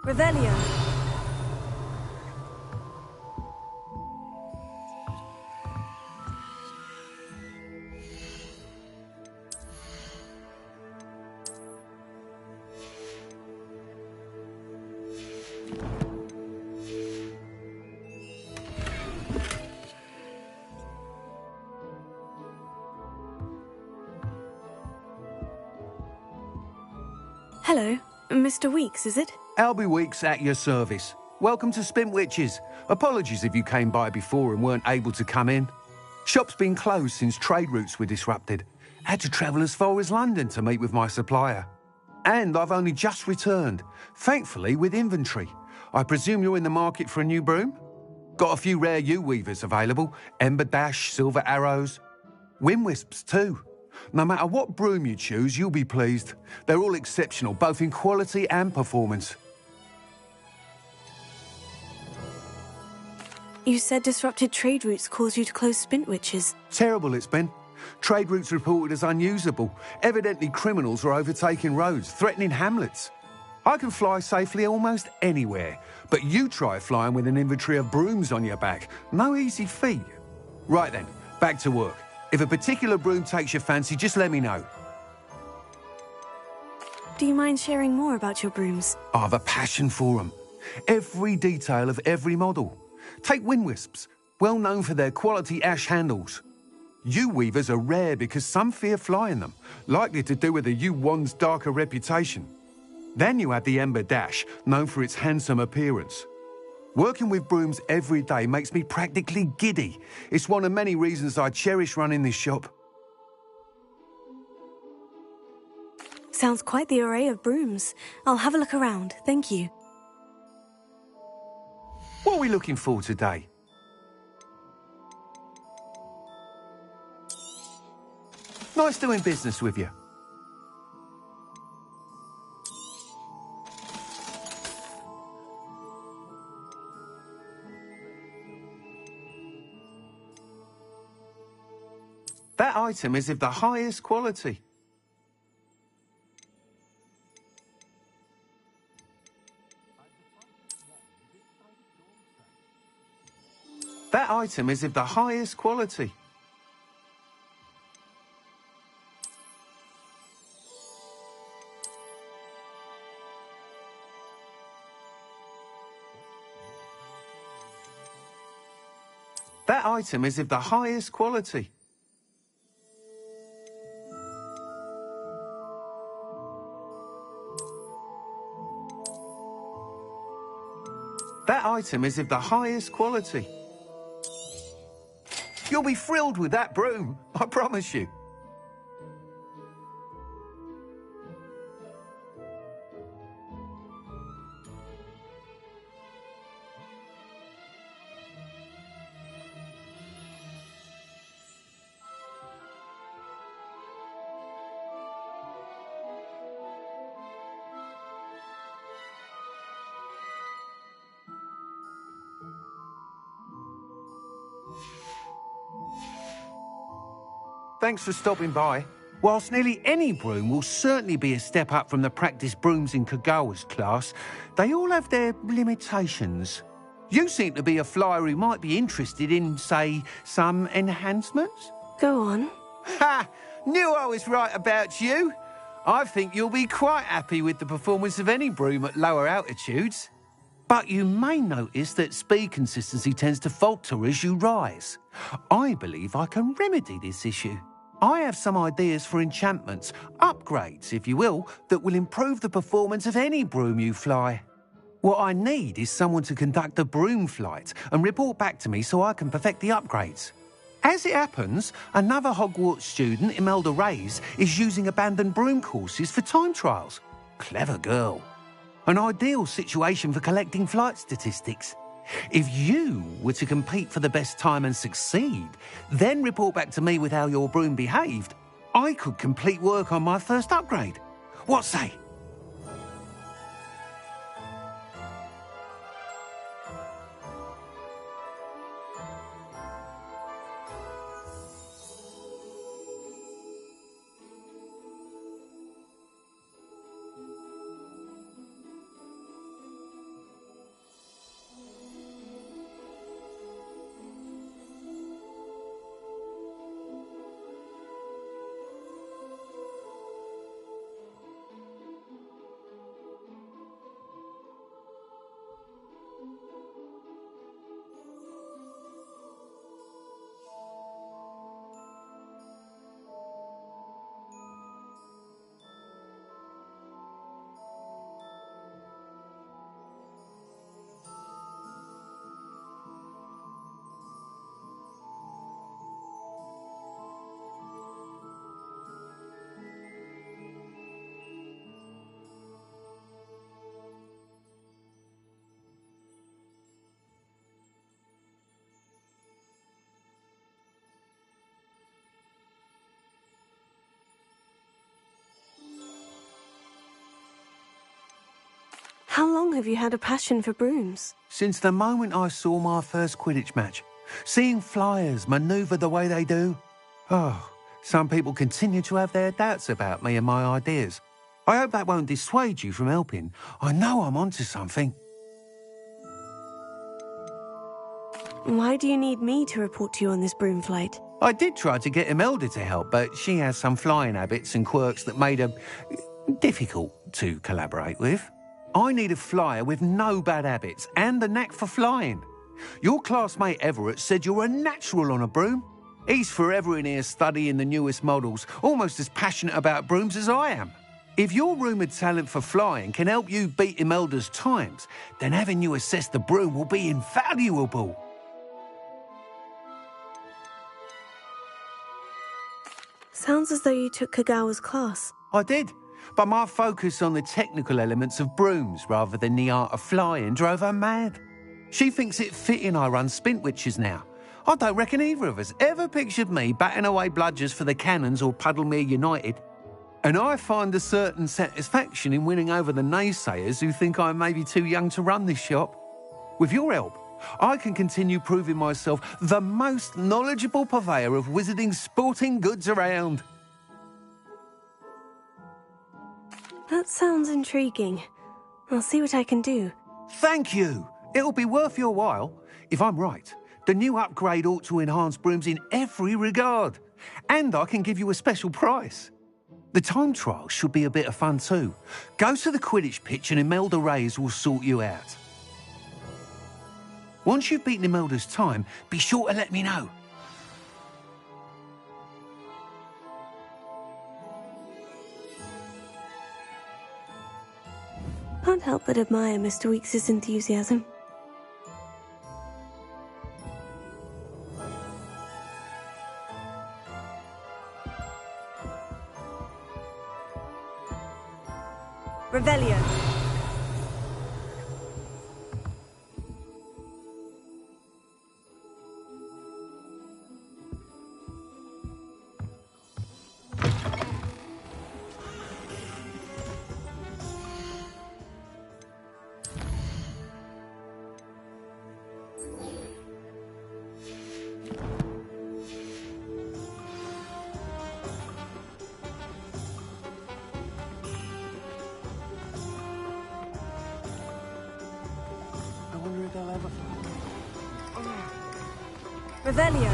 Revelio. Hello, Mr. Weeks, is it? Albie Weeks at your service. Welcome to Spintwitches. Apologies if you came by before and weren't able to come in. Shop's been closed since trade routes were disrupted. Had to travel as far as London to meet with my supplier. And I've only just returned, thankfully with inventory. I presume you're in the market for a new broom? Got a few rare U-weavers available. Ember Dash, Silver Arrows. Wind Wisps too. No matter what broom you choose, you'll be pleased. They're all exceptional, both in quality and performance. You said disrupted trade routes caused you to close Spintwitches. Terrible it's been. Trade routes reported as unusable. Evidently criminals are overtaking roads, threatening hamlets. I can fly safely almost anywhere, but you try flying with an inventory of brooms on your back. No easy feat. Right then, back to work. If a particular broom takes your fancy, just let me know. Do you mind sharing more about your brooms? I have a passion for them. Every detail of every model. Take Wind Wisps, well known for their quality ash handles. U-weavers are rare because some fear flying them, likely to do with the U-wand's darker reputation. Then you have the Ember Dash, known for its handsome appearance. Working with brooms every day makes me practically giddy. It's one of many reasons I cherish running this shop. Sounds quite the array of brooms. I'll have a look around, thank you. What are we looking for today? Nice doing business with you. That item is of the highest quality. item is of the highest quality. That item is of the highest quality. That item is of the highest quality. You'll be thrilled with that broom, I promise you. Thanks for stopping by. Whilst nearly any broom will certainly be a step up from the practice brooms in Kagawa's class, they all have their limitations. You seem to be a flyer who might be interested in, say, some enhancements? Go on. Ha! Knew I was right about you. I think you'll be quite happy with the performance of any broom at lower altitudes. But you may notice that speed consistency tends to falter as you rise. I believe I can remedy this issue. I have some ideas for enchantments, upgrades, if you will, that will improve the performance of any broom you fly. What I need is someone to conduct a broom flight and report back to me so I can perfect the upgrades. As it happens, another Hogwarts student, Imelda Reyes, is using abandoned broom courses for time trials. Clever girl. An ideal situation for collecting flight statistics. If you were to compete for the best time and succeed, then report back to me with how your broom behaved, I could complete work on my first upgrade. What say? How long have you had a passion for brooms? Since the moment I saw my first Quidditch match. Seeing flyers manoeuvre the way they do. Oh, some people continue to have their doubts about me and my ideas. I hope that won't dissuade you from helping. I know I'm onto something. Why do you need me to report to you on this broom flight? I did try to get Imelda to help, but she has some flying habits and quirks that made her difficult to collaborate with. I need a flyer with no bad habits and the knack for flying. Your classmate Everett said you're a natural on a broom. He's forever in here studying the newest models, almost as passionate about brooms as I am. If your rumoured talent for flying can help you beat Imelda's times, then having you assess the broom will be invaluable. Sounds as though you took Kagawa's class. I did, but my focus on the technical elements of brooms rather than the art of flying drove her mad. She thinks it fitting I run Spintwitches now. I don't reckon either of us ever pictured me batting away bludgers for the Cannons or Puddlemere United. And I find a certain satisfaction in winning over the naysayers who think I may be too young to run this shop. With your help, I can continue proving myself the most knowledgeable purveyor of wizarding sporting goods around. That sounds intriguing. I'll see what I can do. Thank you. It'll be worth your while. If I'm right, The new upgrade ought to enhance brooms in every regard. And I can give you a special price. The time trial should be a bit of fun too. Go to the Quidditch pitch and Imelda Reyes will sort you out. Once you've beaten Imelda's time, be sure to let me know. Can't help but admire Mr. Weekes' enthusiasm. Revelio. Revelio.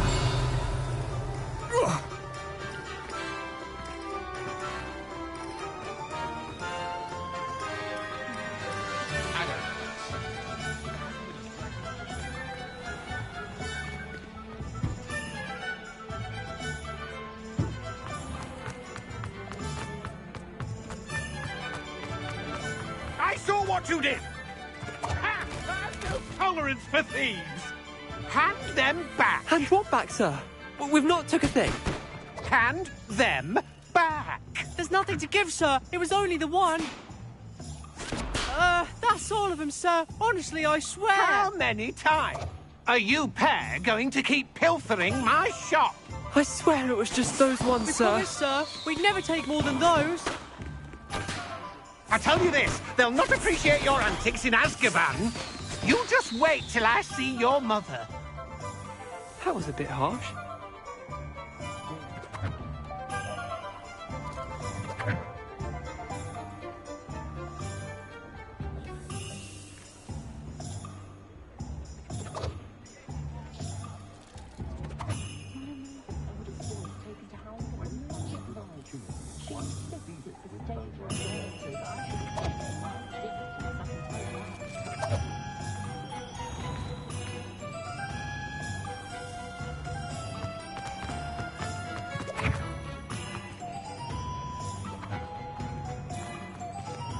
I saw what you did! Ha! There's no tolerance for thieves! Hand them back! Hand what back, sir? We've not took a thing. Hand them back! There's nothing to give, sir. It was only the one. That's all of them, sir. Honestly, I swear. How many times are you pair going to keep pilfering my shop? I swear it was just those ones, sir. Promise, sir. We'd never take more than those. I tell you this, they'll not appreciate your antics in Azkaban. You just wait till I see your mother. That was a bit harsh.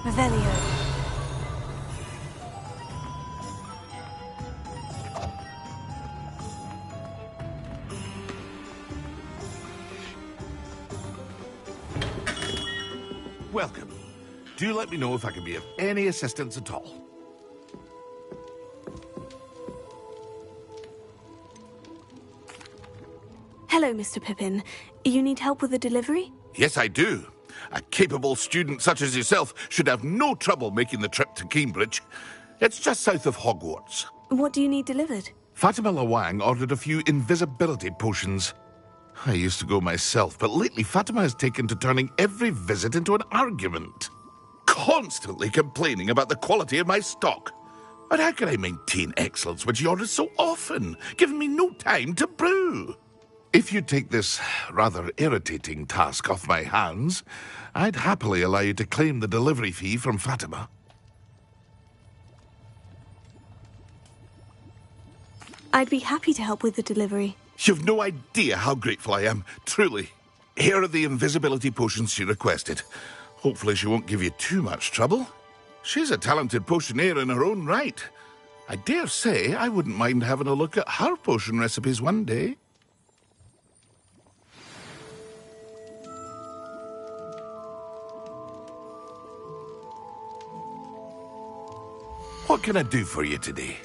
Revelio. Welcome. Do let me know if I can be of any assistance at all. Hello, Mr. Pippin. You need help with a delivery? Yes, I do. A capable student such as yourself should have no trouble making the trip to Cambridge. It's just south of Hogwarts. What do you need delivered? Fatima Lawang ordered a few invisibility potions. I used to go myself, but lately Fatima has taken to turning every visit into an argument. Constantly complaining about the quality of my stock. But how can I maintain excellence when she orders so often, giving me no time to brew? If you take this rather irritating task off my hands, I'd happily allow you to claim the delivery fee from Fatima. I'd be happy to help with the delivery. You've no idea how grateful I am, truly. Here are the invisibility potions she requested. Hopefully she won't give you too much trouble. She's a talented potioneer in her own right. I dare say I wouldn't mind having a look at her potion recipes one day. What can I do for you today?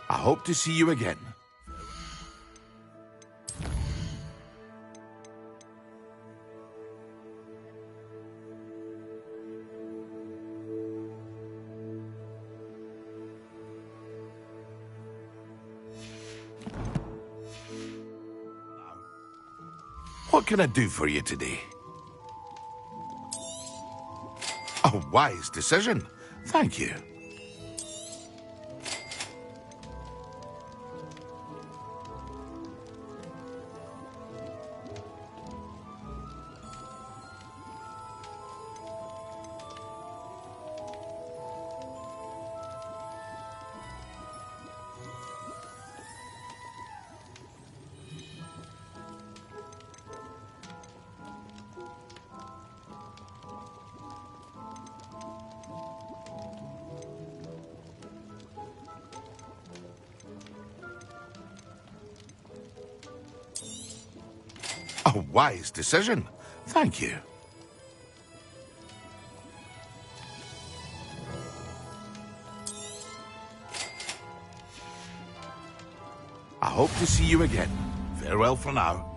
I hope to see you again. What can I do for you today? A wise decision. Thank you. A wise decision. Thank you. I hope to see you again. Farewell for now.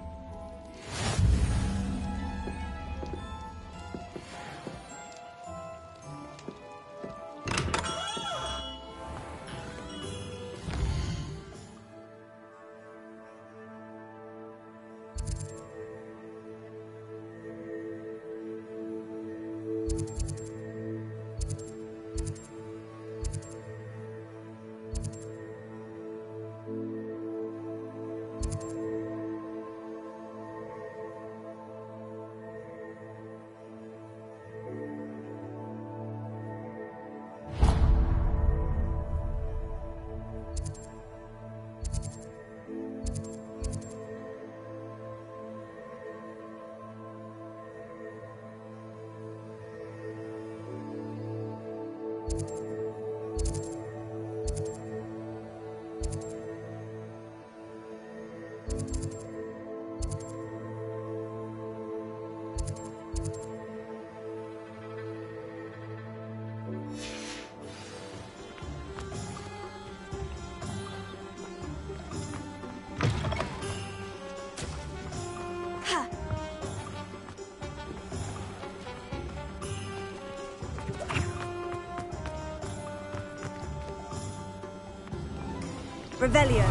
Revelio.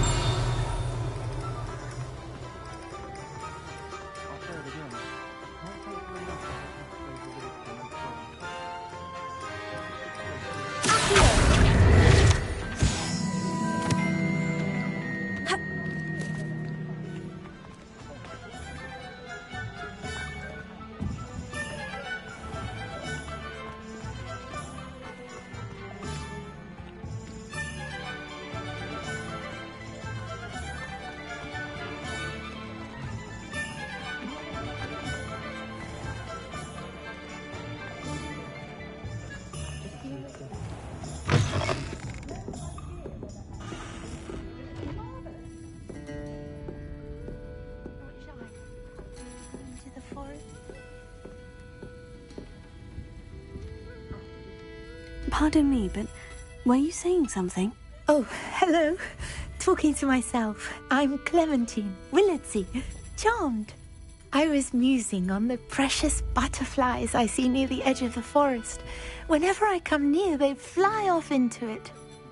Pardon me, but were you saying something? Oh, hello. Talking to myself. I'm Clementine Willardsey. Charmed. I was musing on the precious butterflies I see near the edge of the forest. Whenever I come near, they fly off into it.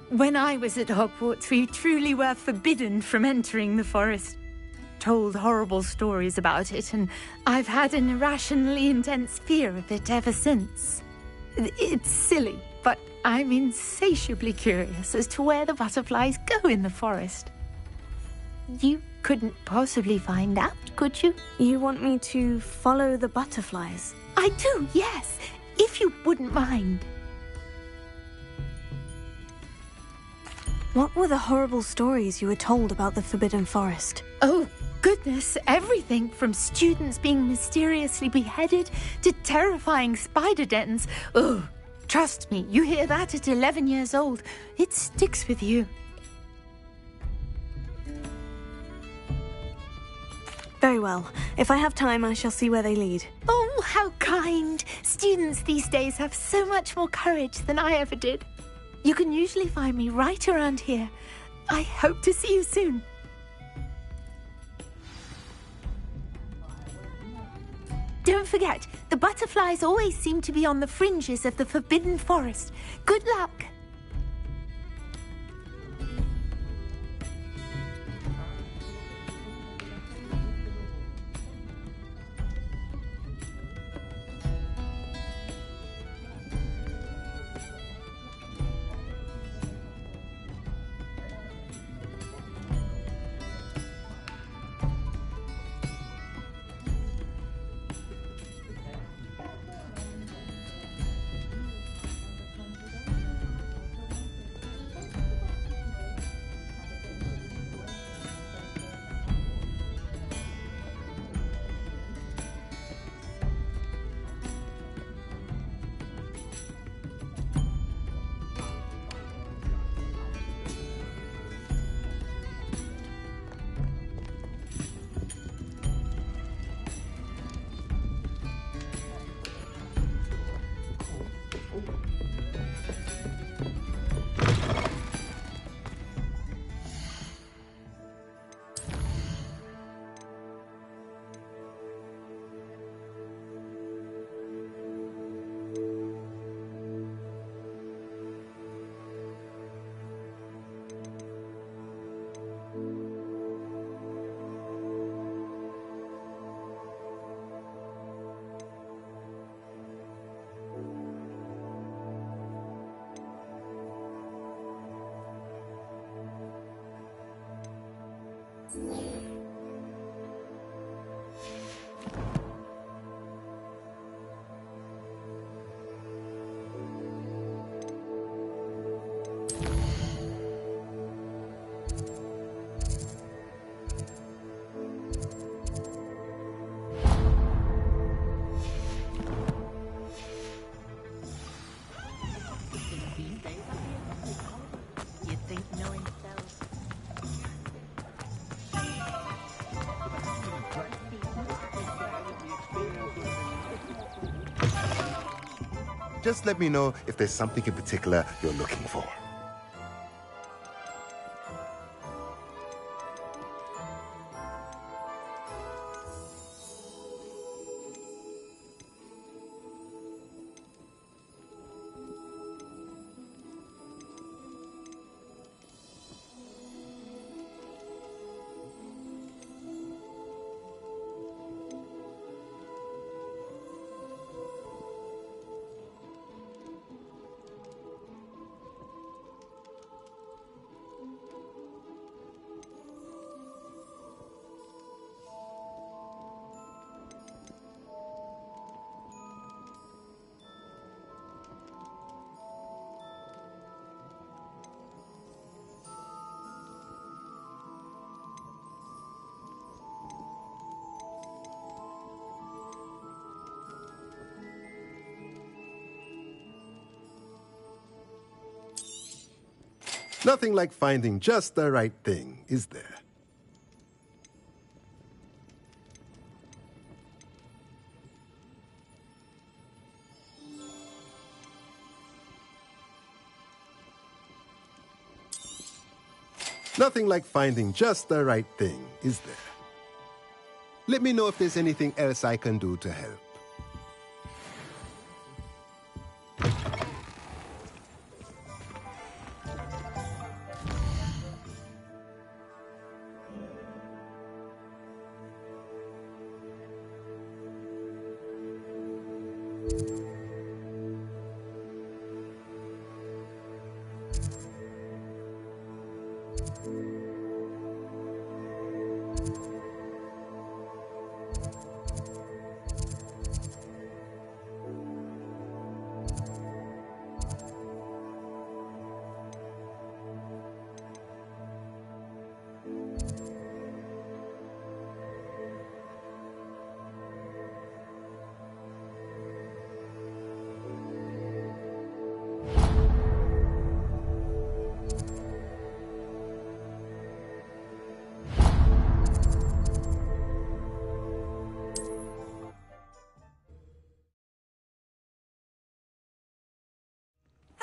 When I was at Hogwarts, we truly were forbidden from entering the forest. Told horrible stories about it, and I've had an irrationally intense fear of it ever since. It's silly, but I'm insatiably curious as to where the butterflies go in the forest. You couldn't possibly find out, could you? You want me to follow the butterflies? I do, yes, if you wouldn't mind. What were the horrible stories you were told about the Forbidden Forest? Oh, goodness, everything from students being mysteriously beheaded to terrifying spider dens. Oh, trust me, you hear that at 11 years old, it sticks with you. Very well. If I have time, I shall see where they lead. Oh, how kind. Students these days have so much more courage than I ever did. You can usually find me right around here. I hope to see you soon. Don't forget, the butterflies always seem to be on the fringes of the Forbidden Forest. Good luck. Just let me know if there's something in particular you're looking for. Nothing like finding just the right thing, is there? Nothing like finding just the right thing, is there? Let me know if there's anything else I can do to help.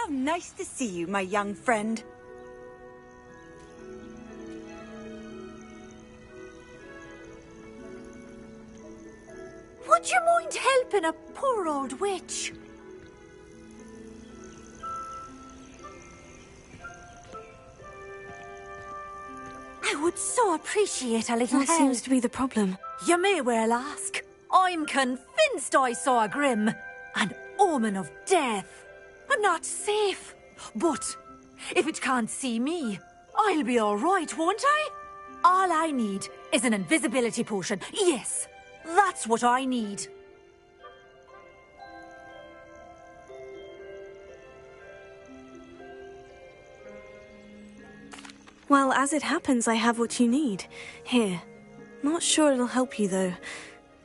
How nice to see you, my young friend. Would you mind helping a poor old witch? I would so appreciate a little What help. seems to be the problem? You may well ask. I'm convinced I saw a grim, an omen of death. I'm not safe. But if it can't see me, I'll be all right, won't I? All I need is an invisibility potion. Yes, that's what I need. Well, as it happens, I have what you need. Here. Not sure it'll help you, though.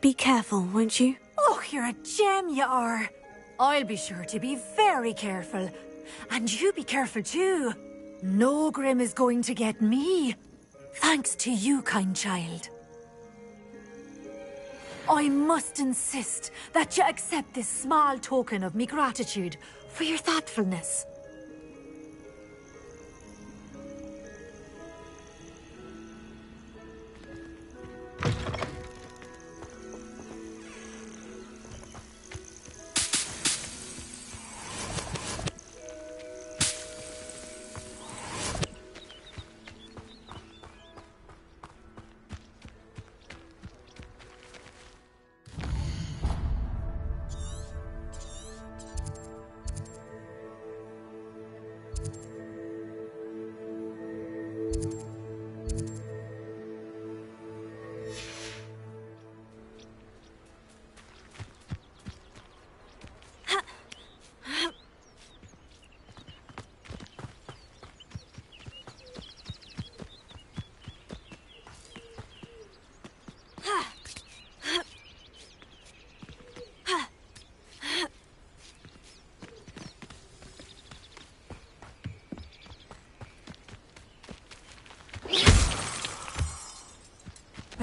Be careful, won't you? Oh, you're a gem, you are. I'll be sure to be very careful. And you be careful too. No grim is going to get me. Thanks to you, kind child. I must insist that you accept this small token of me gratitude for your thoughtfulness.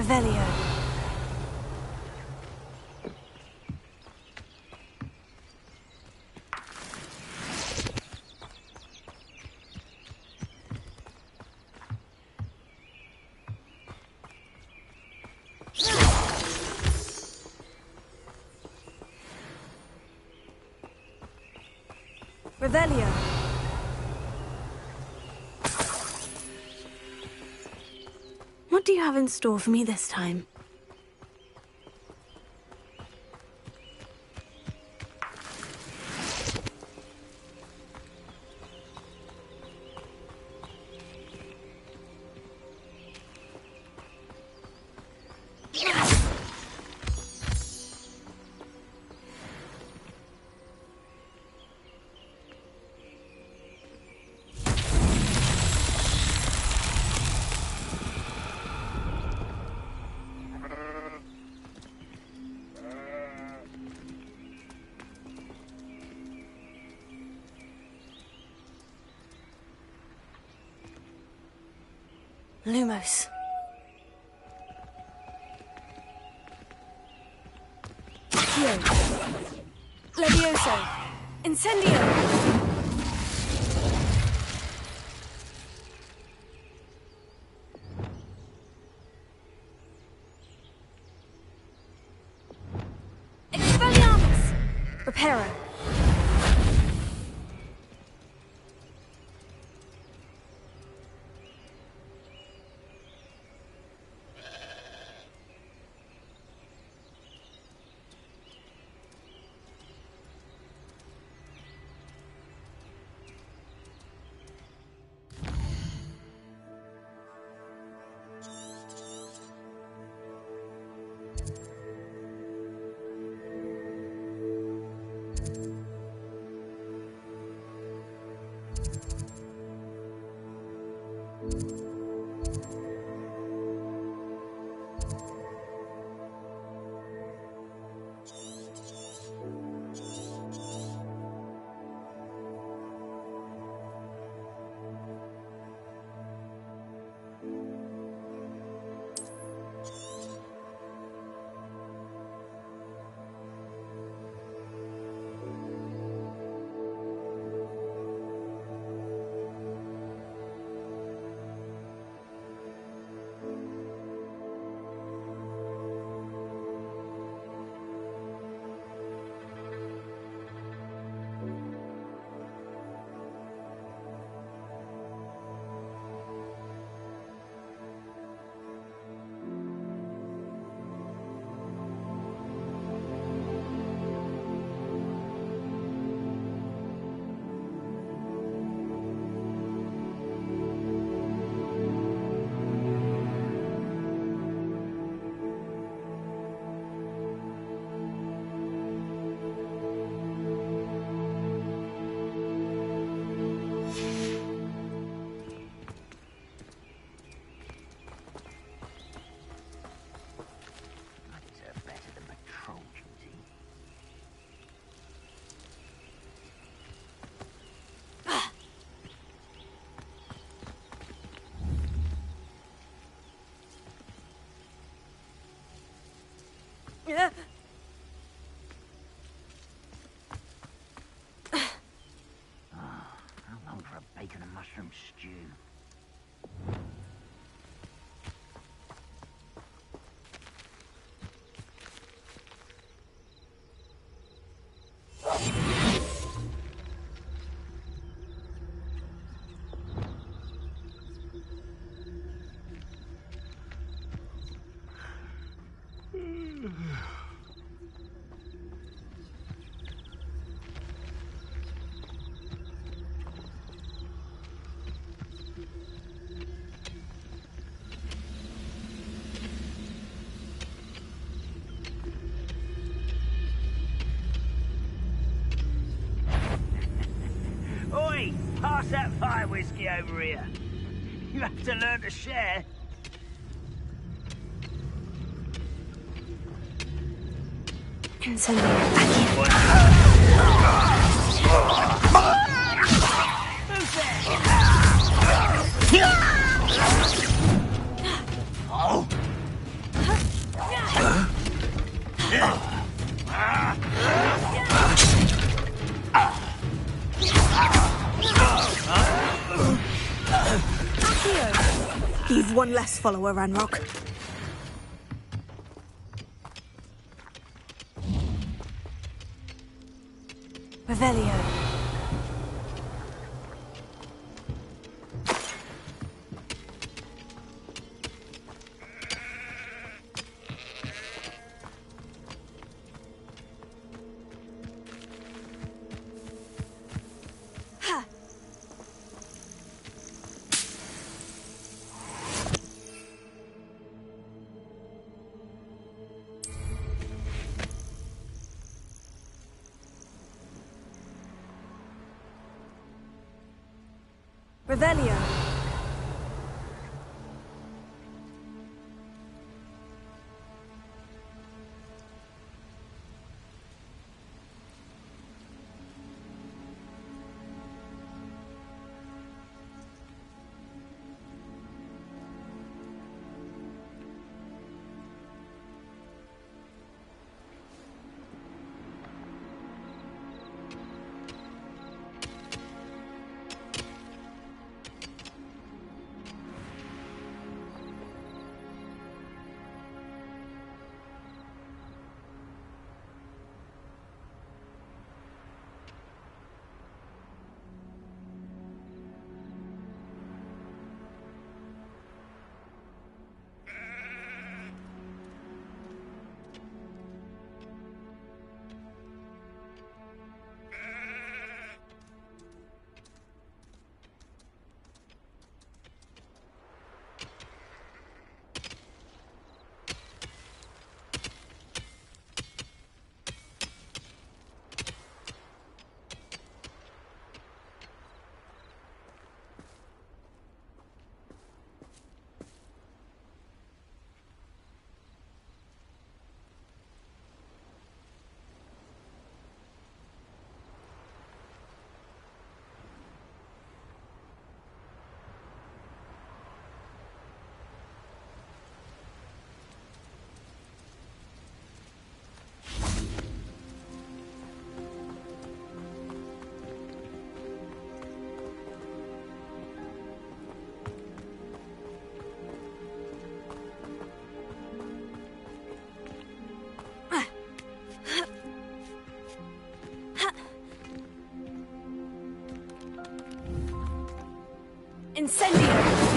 Revelio. Revelio. What do you have in store for me this time? Lumos. Accio. Levioso. Incendio. Expelliarmus! Reparo. How long for a bacon and mushroom stew? Oi! Pass that fire whiskey over here. You have to learn to share. Oh! one less follower, Ranrock. Revelio. Revelio. Incendio!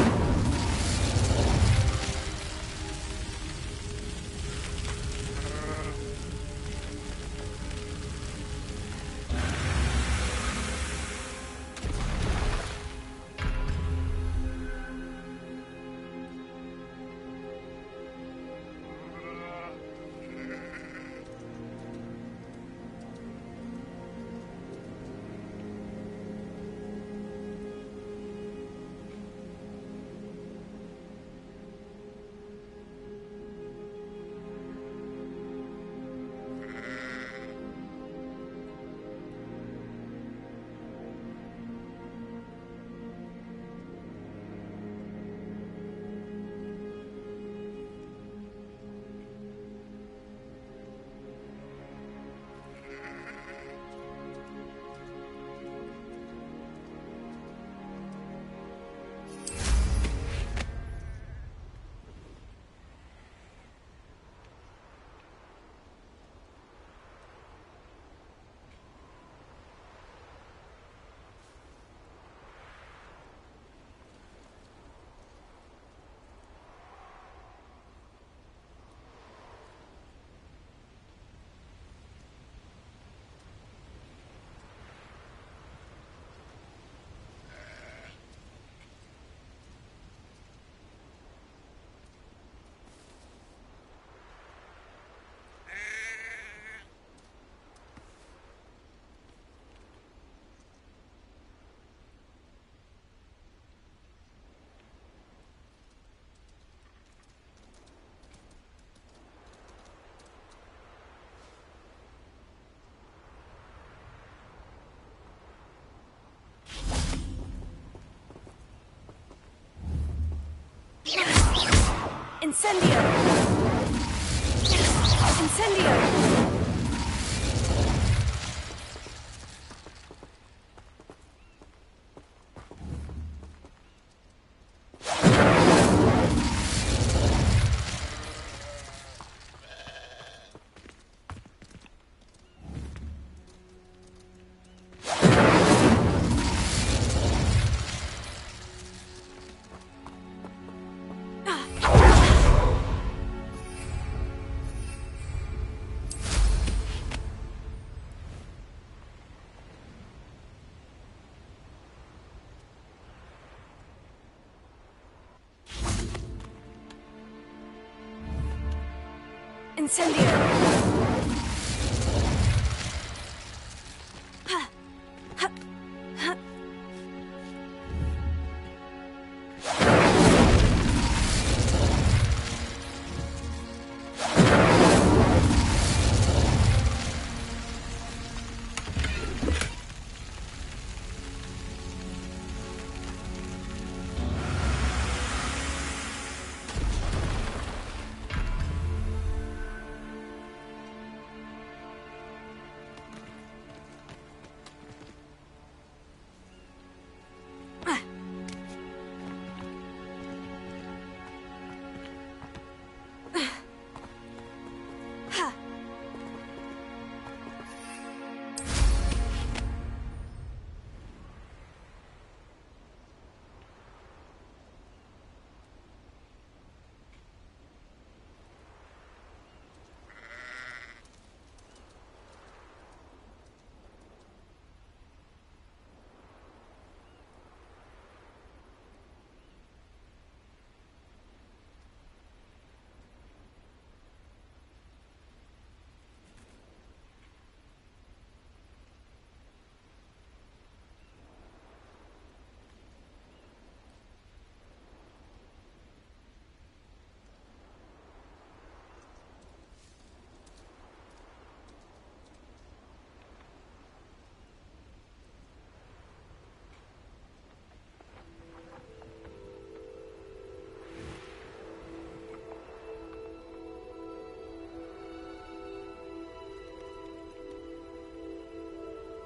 Incendio! Incendio! Incendio!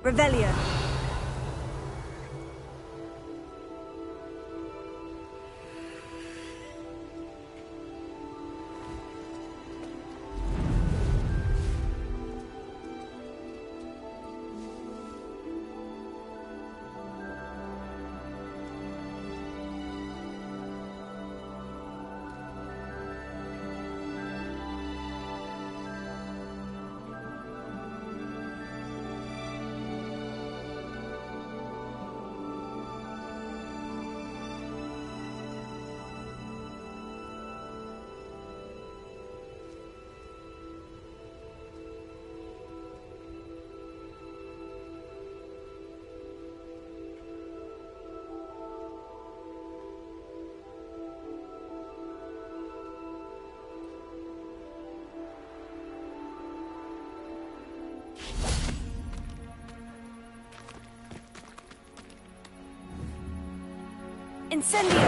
Revelio. Incendio!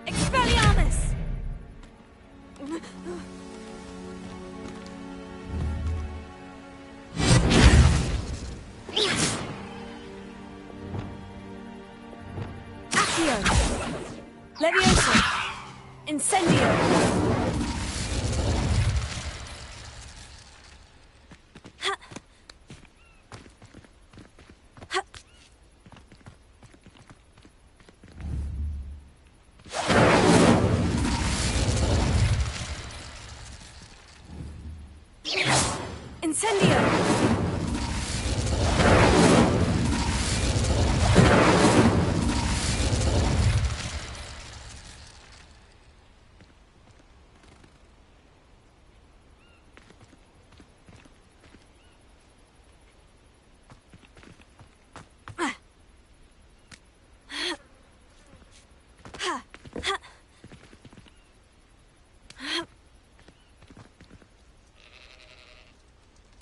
Expelliarmus! Accio! Levioso! Incendio! Incendio!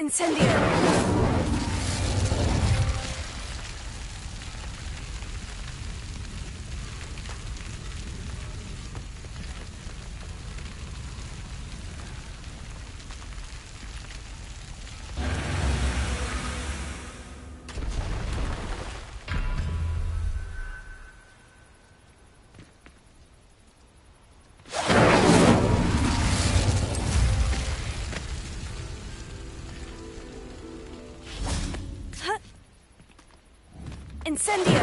Incendio! Incendio!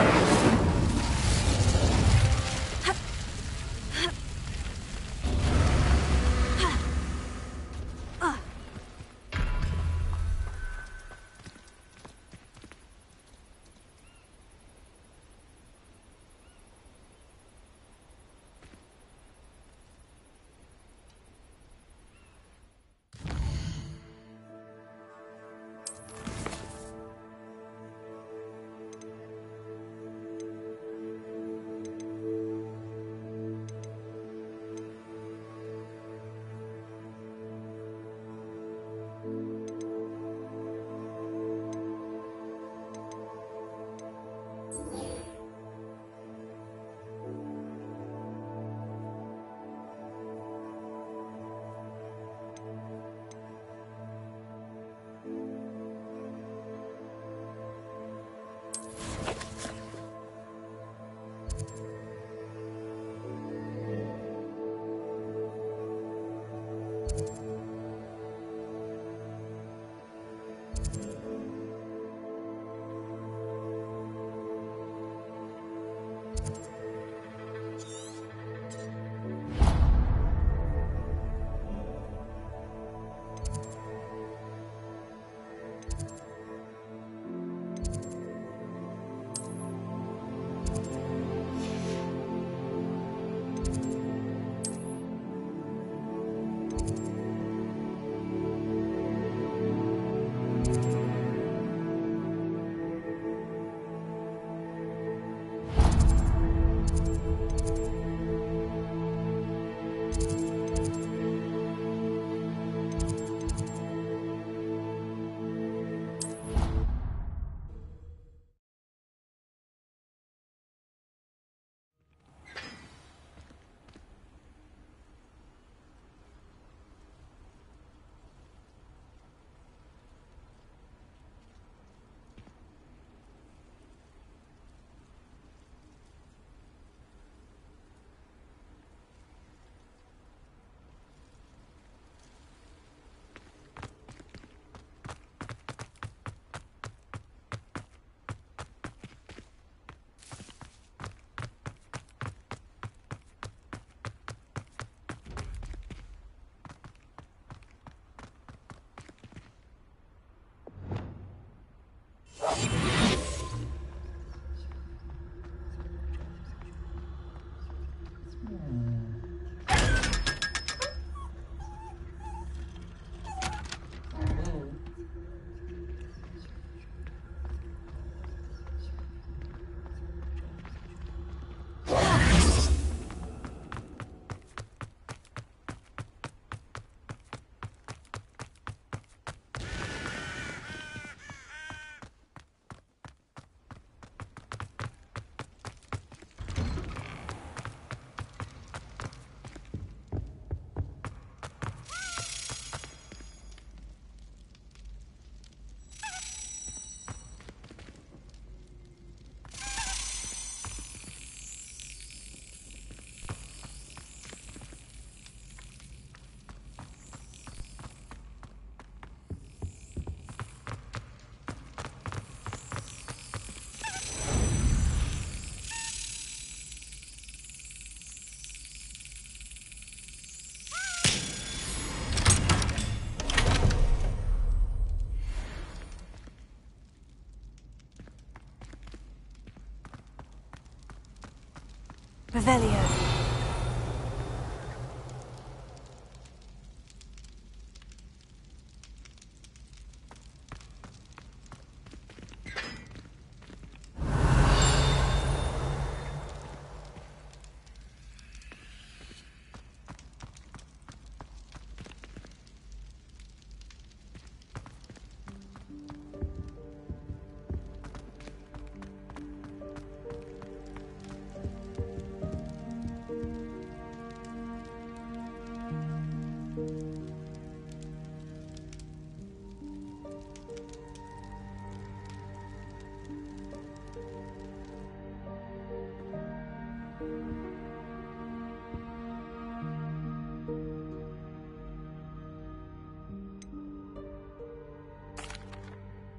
Revelio.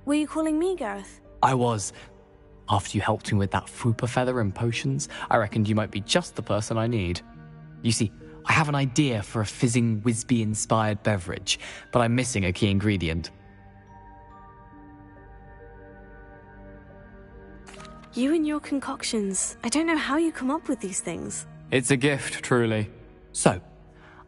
Were you calling me, Gareth? I was. After you helped me with that Fupa feather and potions, I reckoned you might be just the person I need. You see, I have an idea for a fizzing Whizbee-inspired beverage, but I'm missing a key ingredient. You and your concoctions. I don't know how you come up with these things. It's a gift, truly. So,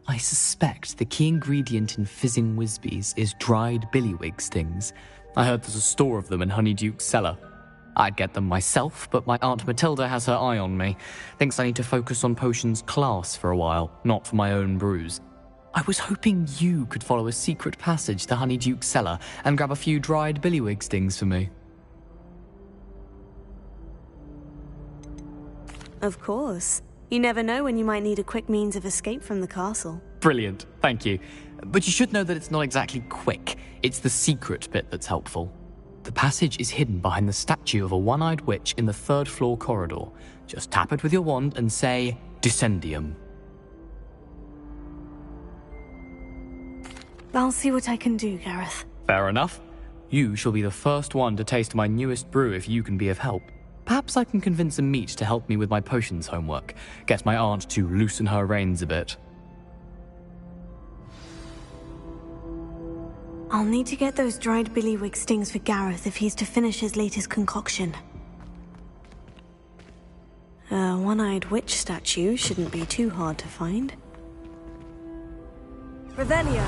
I suspect the key ingredient in fizzing Whizbees is dried billywig stings. I heard there's a store of them in Honeyduke's cellar. I'd get them myself, but my Aunt Matilda has her eye on me. Thinks I need to focus on potions class for a while, not for my own brews. I was hoping you could follow a secret passage to Honeyduke's cellar and grab a few dried billywig stings for me. Of course. You never know when you might need a quick means of escape from the castle. Brilliant, thank you. But you should know that it's not exactly quick. It's the secret bit that's helpful. The passage is hidden behind the statue of a one-eyed witch in the third-floor corridor. Just tap it with your wand and say, Descendium. I'll see what I can do, Gareth. Fair enough. You shall be the first one to taste my newest brew if you can be of help. Perhaps I can convince a meat to help me with my potions homework. Get my aunt to loosen her reins a bit. I'll need to get those dried billywig stings for Gareth if he's to finish his latest concoction. A one-eyed witch statue shouldn't be too hard to find. Revelio.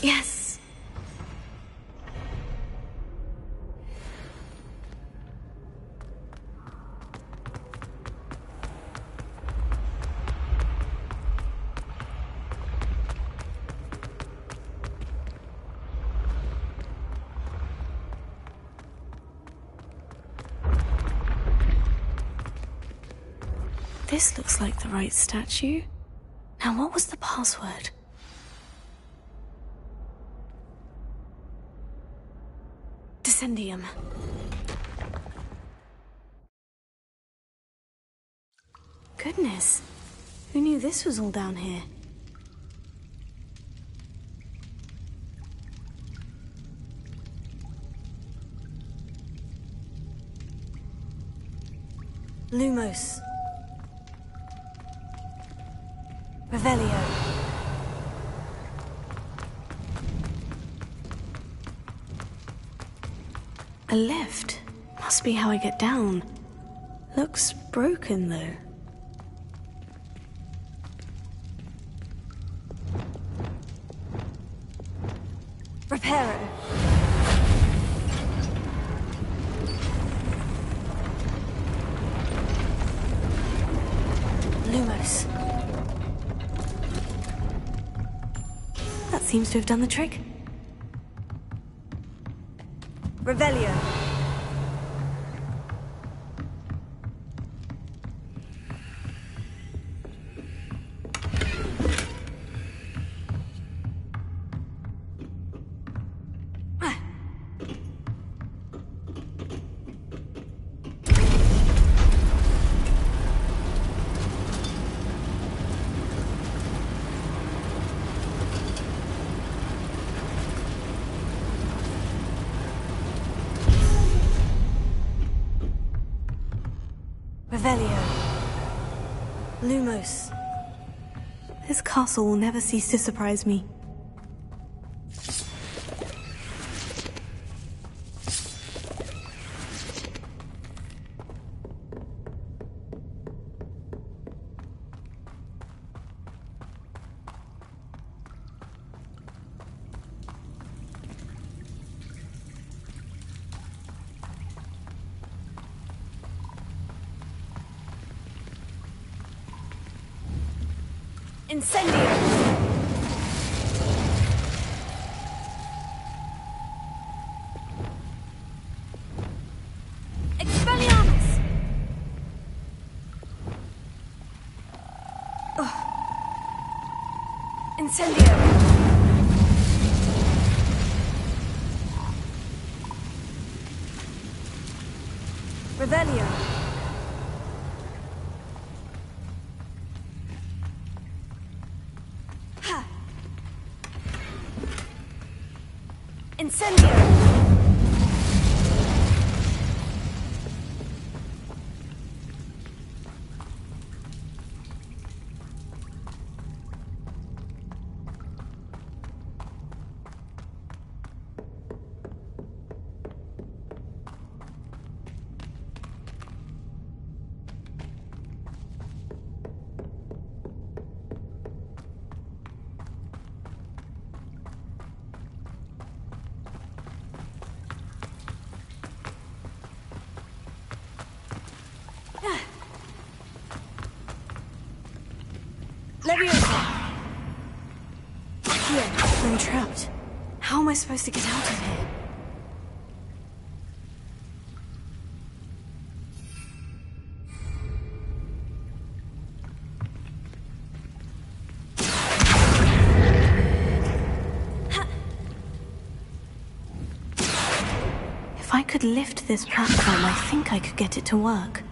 Yes. This looks like the right statue. Now, what was the password? Descendium. Goodness. Who knew this was all down here? Lumos. Revelio. A lift. Must be how I get down. Looks broken, though. Reparo. Lumos. That seems to have done the trick. Revelio. Revelio. Lumos. This castle will never cease to surprise me. Incendio! Expelliarmus! Incendio! Revelio! Incendio! Leviosa! Here, I'm trapped. How am I supposed to get out of here? If I could lift this platform, I think I could get it to work.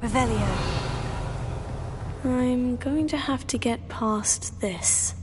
Revelio. I'm going to have to get past this.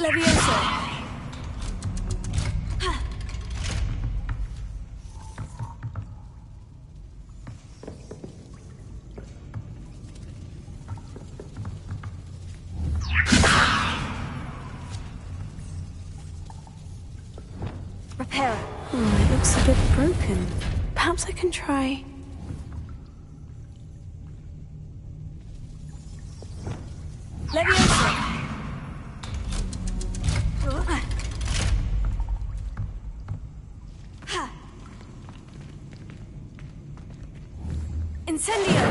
Levioso. Repair. Oh, it looks a bit broken. Perhaps I can try... Levioso. Incendio.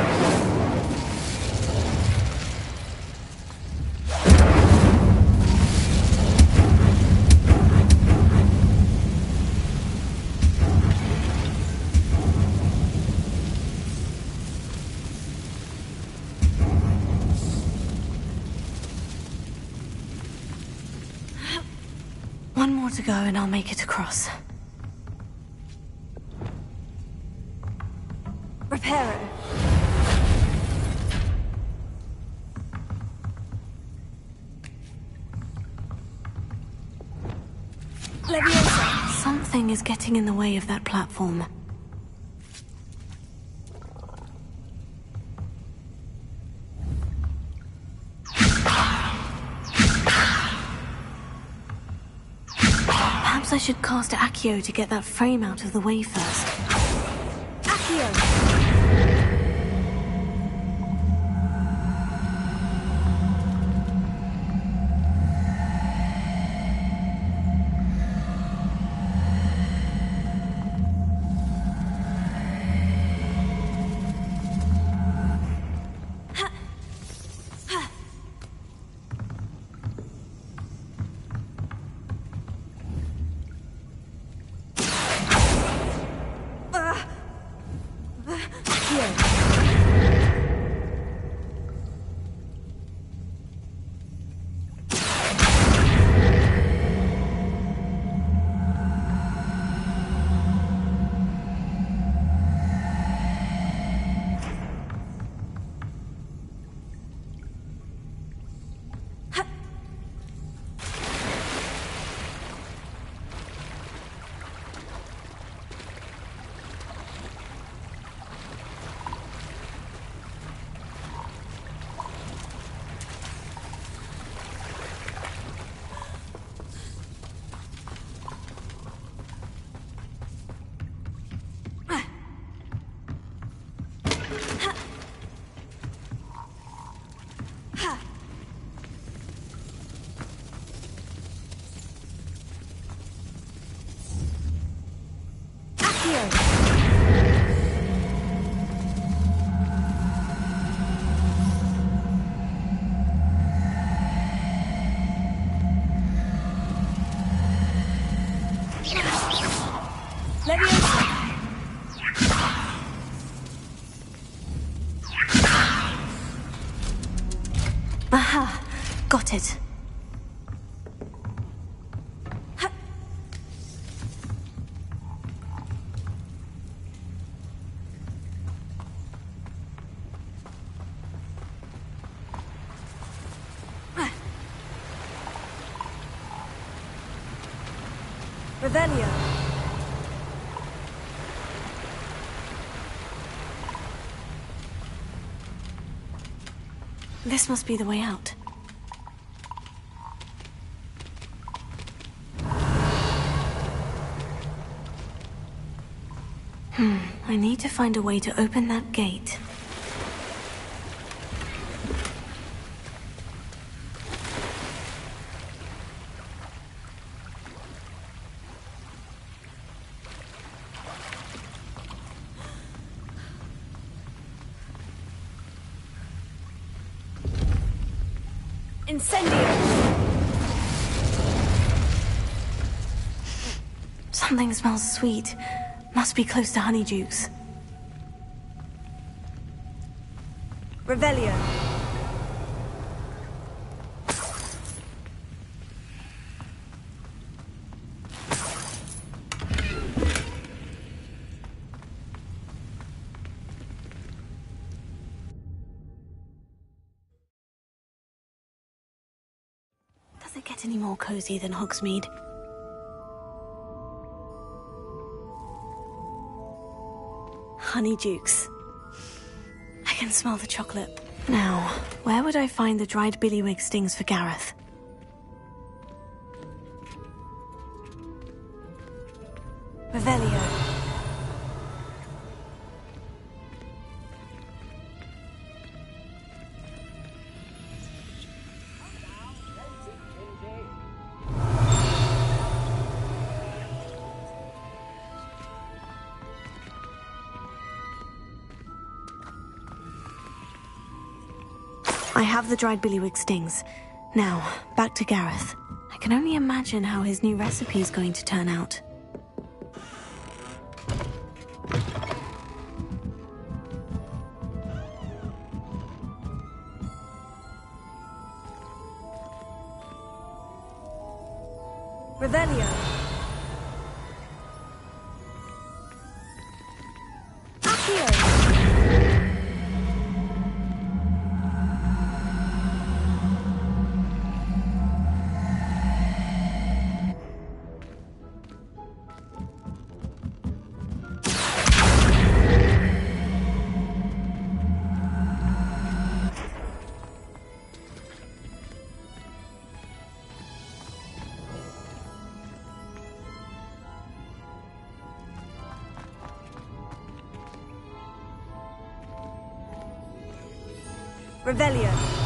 One more to go and I'll make it across. Reparo. Leviosa. Something is getting in the way of that platform. Perhaps I should cast Accio to get that frame out of the way first. Accio. Aha! Got it. Revelio. This must be the way out. I need to find a way to open that gate. Incendio. Something smells sweet. Must be close to Honeydukes. Revelio. Does it get get any more cozy than Hogsmeade. Honeydukes. I can smell the chocolate. Now, where would I find the dried billywig stings for Gareth? Revelio. I have the dried billywig stings. Now, back to Gareth. I can only imagine how his new recipe is going to turn out. Revelio. Revelio.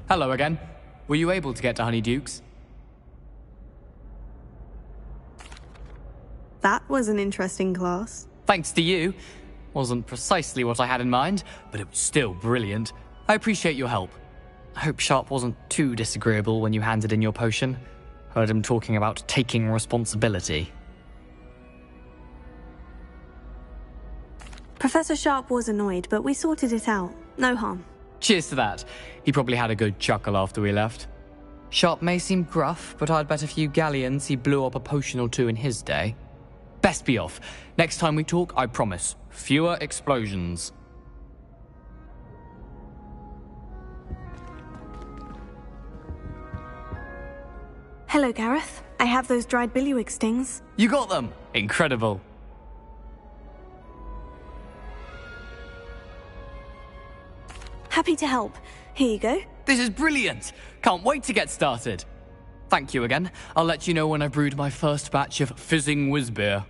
Hello again. Were you able to get to Honeydukes? That was an interesting class. Thanks to you. Wasn't precisely what I had in mind, but it was still brilliant. I appreciate your help. I hope Sharp wasn't too disagreeable when you handed in your potion. Heard him talking about taking responsibility. Professor Sharp was annoyed, but we sorted it out. No harm. Cheers to that. He probably had a good chuckle after we left. Sharp may seem gruff, but I'd bet a few galleons he blew up a potion or two in his day. Best be off. Next time we talk, I promise, fewer explosions. Hello, Gareth. I have those dried billywig stings. You got them! Incredible. Happy to help. Here you go. This is brilliant! Can't wait to get started. Thank you again. I'll let you know when I've brewed my first batch of fizzing whiz beer.